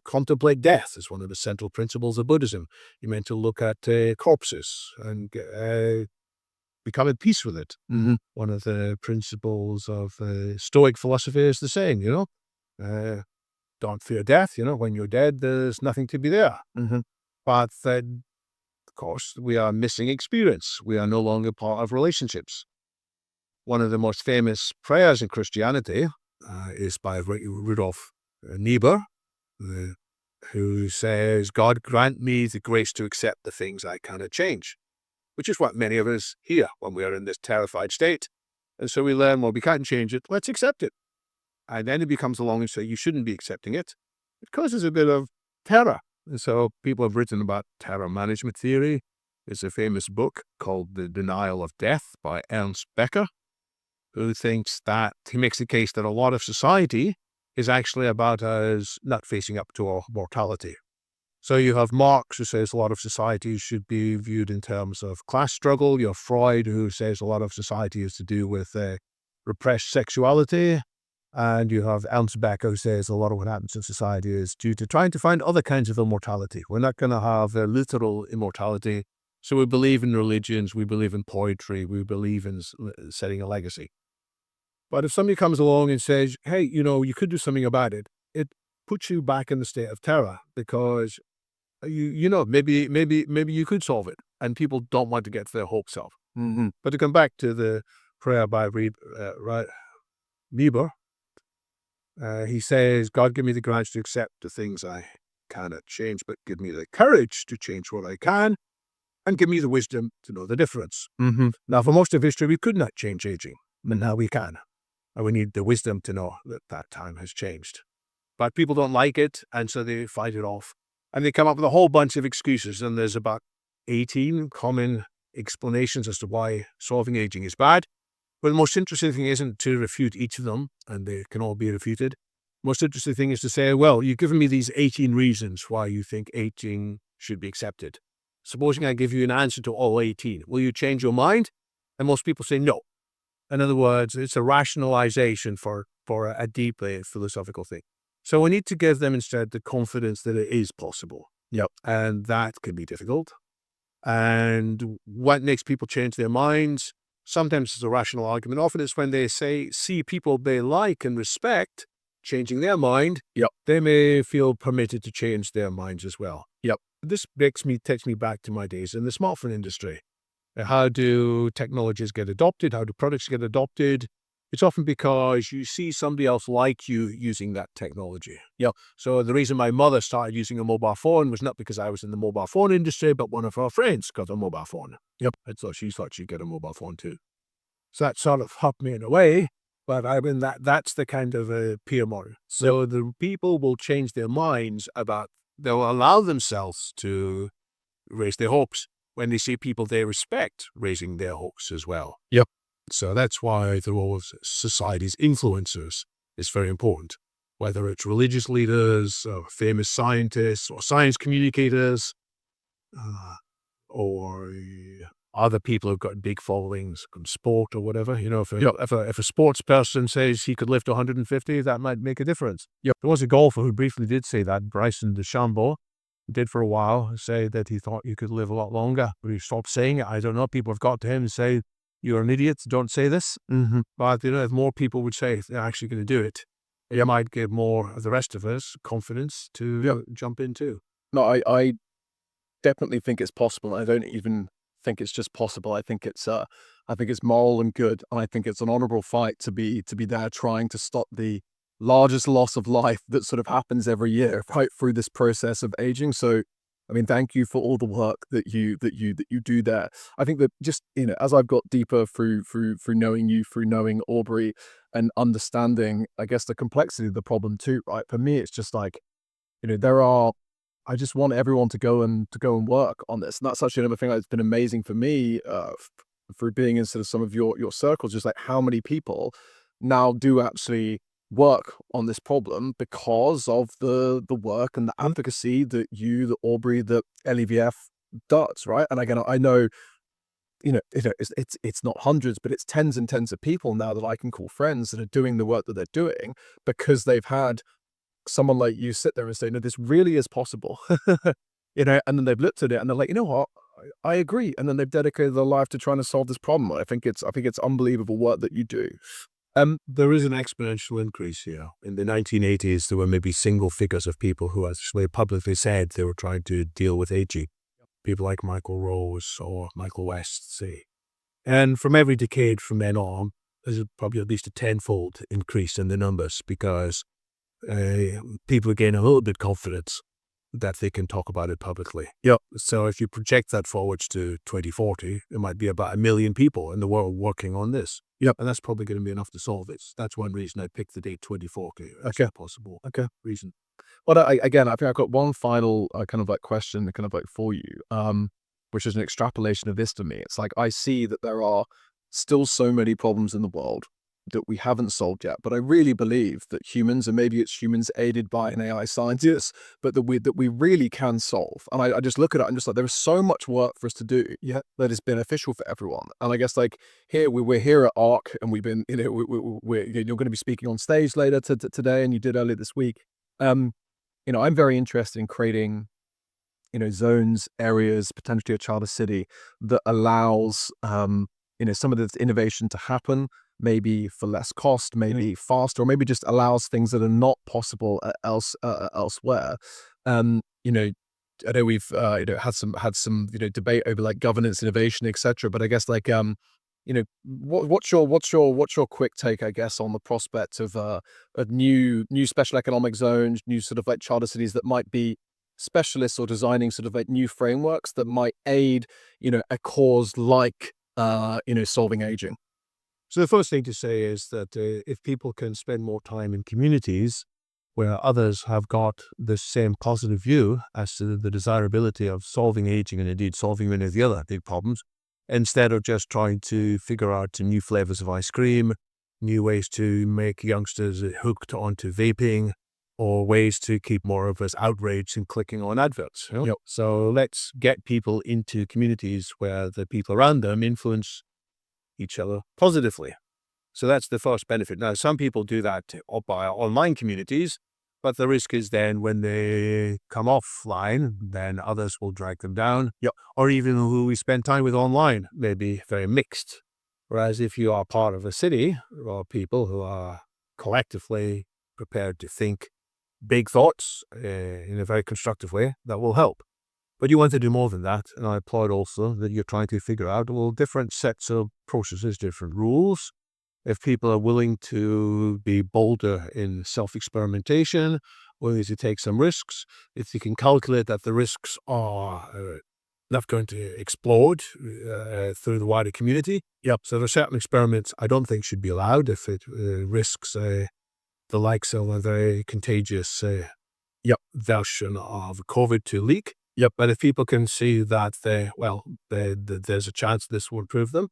contemplate death is one of the central principles of Buddhism. You're meant to look at corpses and become at peace with it. One of the principles of Stoic philosophy is the saying, don't fear death. When you're dead, there's nothing to be there. But then, of course, we are missing experience. We are no longer part of relationships. One of the most famous prayers in Christianity is by Rudolf Niebuhr, who says, God grant me the grace to accept the things I cannot change, which is what many of us hear when we are in this terrified state. And so we learn, well, we can't change it, let's accept it. And then it becomes along and say, you shouldn't be accepting it. It causes a bit of terror. And so people have written about terror management theory. There's a famous book called The Denial of Death by Ernst Becker, who thinks that he makes the case that a lot of society is actually about us not facing up to our mortality. So you have Marx, who says a lot of society should be viewed in terms of class struggle. You have Freud, who says a lot of society is to do with repressed sexuality. And you have Ernst Becker, who says a lot of what happens in society is due to trying to find other kinds of immortality. We're not going to have a literal immortality. So we believe in religions, we believe in poetry, we believe in setting a legacy. But if somebody comes along and says, hey, you could do something about it, it puts you back in the state of terror, because maybe you could solve it, and people don't want to get their hopes up. But to come back to the prayer by Niebuhr, he says, God, give me the courage to accept the things I cannot change, but give me the courage to change what I can, and give me the wisdom to know the difference. Now, for most of history, we could not change aging, but now we can. And we need the wisdom to know that that time has changed. But people don't like it, and so they fight it off. And they come up with a whole bunch of excuses, and there's about 18 common explanations as to why solving aging is bad. But the most interesting thing isn't to refute each of them, and they can all be refuted. Most interesting thing is to say, well, you've given me these 18 reasons why you think aging should be accepted. Supposing I give you an answer to all 18, will you change your mind? And most people say no. In other words, it's a rationalization for a deeply philosophical thing. So we need to give them instead the confidence that it is possible. Yep. And that can be difficult. And what makes people change their minds? Sometimes it's a rational argument. Often it's when they see people they like and respect changing their mind. Yep. They may feel permitted to change their minds as well. Yep. This takes me back to my days in the smartphone industry. How do technologies get adopted? How do products get adopted? It's often because you see somebody else like you using that technology. Yep. So the reason my mother started using a mobile phone was not because I was in the mobile phone industry, but one of her friends got a mobile phone. Yep. And so she thought she'd get a mobile phone too. So that sort of helped me in a way, but I mean, that's the kind of peer model. So the people will change their minds they'll allow themselves to raise their hopes when they see people they respect raising their hopes as well. Yep. So that's why the role of society's influencers is very important, whether it's religious leaders, or famous scientists, or science communicators, or other people who've got big followings in sport or whatever. If a sports person says he could lift 150, that might make a difference. Yep. There was a golfer who briefly did say that, Bryson DeChambeau, did for a while, say that he thought you could live a lot longer, but he stopped saying it. I don't know. People have got to him and say, "You're an idiot, don't say this." Mm-hmm. But if more people would say they're actually going to do it, it might give more of the rest of us confidence to jump in too. No, I definitely think it's possible. I don't even think it's just possible. I think it's moral and good, and I think it's an honorable fight to be there trying to stop the largest loss of life that sort of happens every year right through this process of aging. So, I mean, thank you for all the work that you do there. I think that just, as I've got deeper through knowing you, through knowing Aubrey, and understanding, I guess, the complexity of the problem too, right? For me, it's just like, I just want everyone to go and work on this. And that's actually another thing that's been amazing for me, through being in sort of some of your circles, just like how many people now do actually work on this problem because of the work and the advocacy that Aubrey, that LEVF does, right? And again, I know, it's not hundreds, but it's tens and tens of people now that I can call friends that are doing the work that they're doing because they've had someone like you sit there and say, no, this really is possible, and then they've looked at it and they're like, you know what, I agree. And then they've dedicated their life to trying to solve this problem. I think it's unbelievable work that you do. There is an exponential increase here. In the 1980s, there were maybe single figures of people who actually publicly said they were trying to deal with aging. People like Michael Rose or Michael West, say. And from every decade from then on, there's probably at least a tenfold increase in the numbers because people gain a little bit confidence that they can talk about it publicly. Yep. So if you project that forwards to 2040, it might be about 1 million people in the world working on this. Yep. And that's probably going to be enough to solve it. That's one reason I picked the date 2040 as Okay. a possible reason. Well, I think I've got one final kind of like question kind of like for you, which is an extrapolation of this to me. It's like, I see that there are still so many problems in the world that we haven't solved yet, but I really believe that humans, and maybe it's humans aided by an AI scientist, but that we really can solve. And I just look at it, I'm just like, there is so much work for us to do that is beneficial for everyone. And I guess like here, we're here at ARC, and we've been, you're going to be speaking on stage later today, and you did earlier this week. I'm very interested in creating, zones, areas, potentially a charter city that allows, some of this innovation to happen, maybe for less cost, maybe faster, or maybe just allows things that are not possible elsewhere. I know we've had some debate over like governance, innovation, etc. But I guess like what's your quick take, I guess, on the prospect of new special economic zones, new sort of like charter cities that might be specialists or designing sort of like new frameworks that might aid a cause like solving aging. So the first thing to say is that if people can spend more time in communities where others have got the same positive view as to the desirability of solving aging and indeed solving many of the other big problems, instead of just trying to figure out new flavors of ice cream, new ways to make youngsters hooked onto vaping, or ways to keep more of us outraged and clicking on adverts. Yep. So let's get people into communities where the people around them influence each other positively. So that's the first benefit. Now, some people do that by online communities, but the risk is then when they come offline, then others will drag them down. Yep. Or even who we spend time with online may be very mixed. Whereas if you are part of a city or people who are collectively prepared to think big thoughts in a very constructive way, that will help. But you want to do more than that. And I applaud also that you're trying to figure out, well, different sets of processes, different rules. If people are willing to be bolder in self-experimentation, willing to take some risks, if they can calculate that the risks are not going to explode through the wider community. Yep. So there are certain experiments I don't think should be allowed if it risks the likes of a very contagious version of COVID to leak. Yep. But if people can see that there's a chance this will improve them,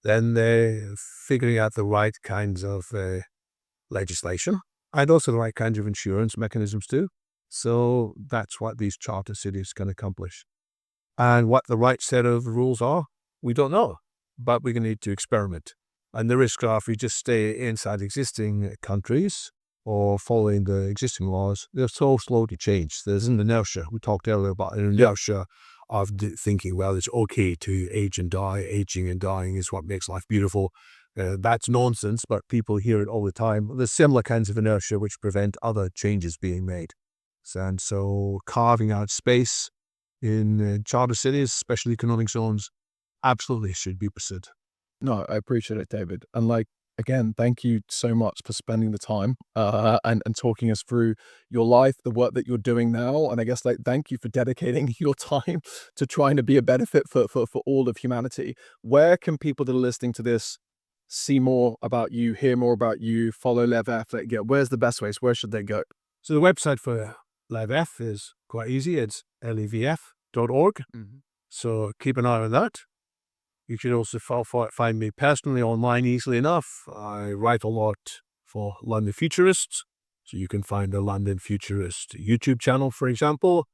then they're figuring out the right kinds of legislation and also the right kinds of insurance mechanisms too. So that's what these charter cities can accomplish. And what the right set of rules are, we don't know, but we're going to need to experiment. And the risks are if we just stay inside existing countries or following the existing laws, they're so slow to change. There's an inertia. We talked earlier about an inertia of thinking, well, it's okay to age and die. Aging and dying is what makes life beautiful. That's nonsense, but people hear it all the time. There's similar kinds of inertia which prevent other changes being made. And so carving out space in charter cities, special economic zones, absolutely should be pursued. No, I appreciate it, David. And again, thank you so much for spending the time and talking us through your life, the work that you're doing now. And I guess thank you for dedicating your time to trying to be a benefit for all of humanity. Where can people that are listening to this see more about you, hear more about you, follow LEV? Where's the best ways? Where should they go? So the website for LEV is quite easy. It's levf.org. Mm-hmm. So keep an eye on that. You can also find me personally online easily enough. I write a lot for London Futurists. So you can find the London Futurist YouTube channel, for example.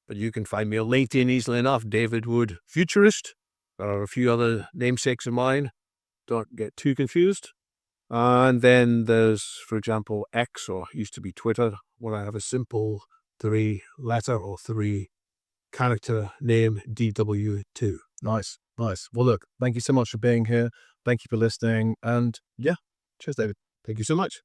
But you can find me on LinkedIn easily enough, David Wood Futurist. There are a few other namesakes of mine. Don't get too confused. And then there's, for example, X, or used to be Twitter, where I have a simple 3-letter or 3-character name, DW2. Nice. Well, look, thank you so much for being here. Thank you for listening. And yeah, cheers, David. Thank you so much.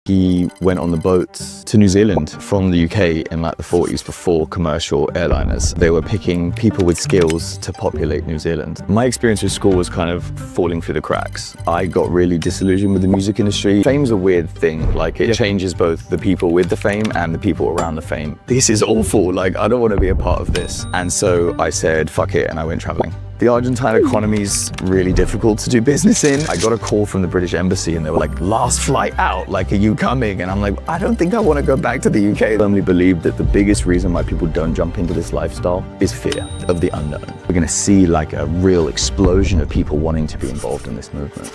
He went on the boats to New Zealand from the UK in the 40s before commercial airliners. They were picking people with skills to populate New Zealand. My experience with school was kind of falling through the cracks. I got really disillusioned with the music industry. Fame's a weird thing. It changes both the people with the fame and the people around the fame. This is awful. I don't want to be a part of this. And so I said, fuck it, and I went traveling. The Argentine economy is really difficult to do business in. I got a call from the British Embassy and they were like, last flight out, are you coming? And I'm like, I don't think I want to go back to the UK. I firmly believe that the biggest reason why people don't jump into this lifestyle is fear of the unknown. We're going to see a real explosion of people wanting to be involved in this movement.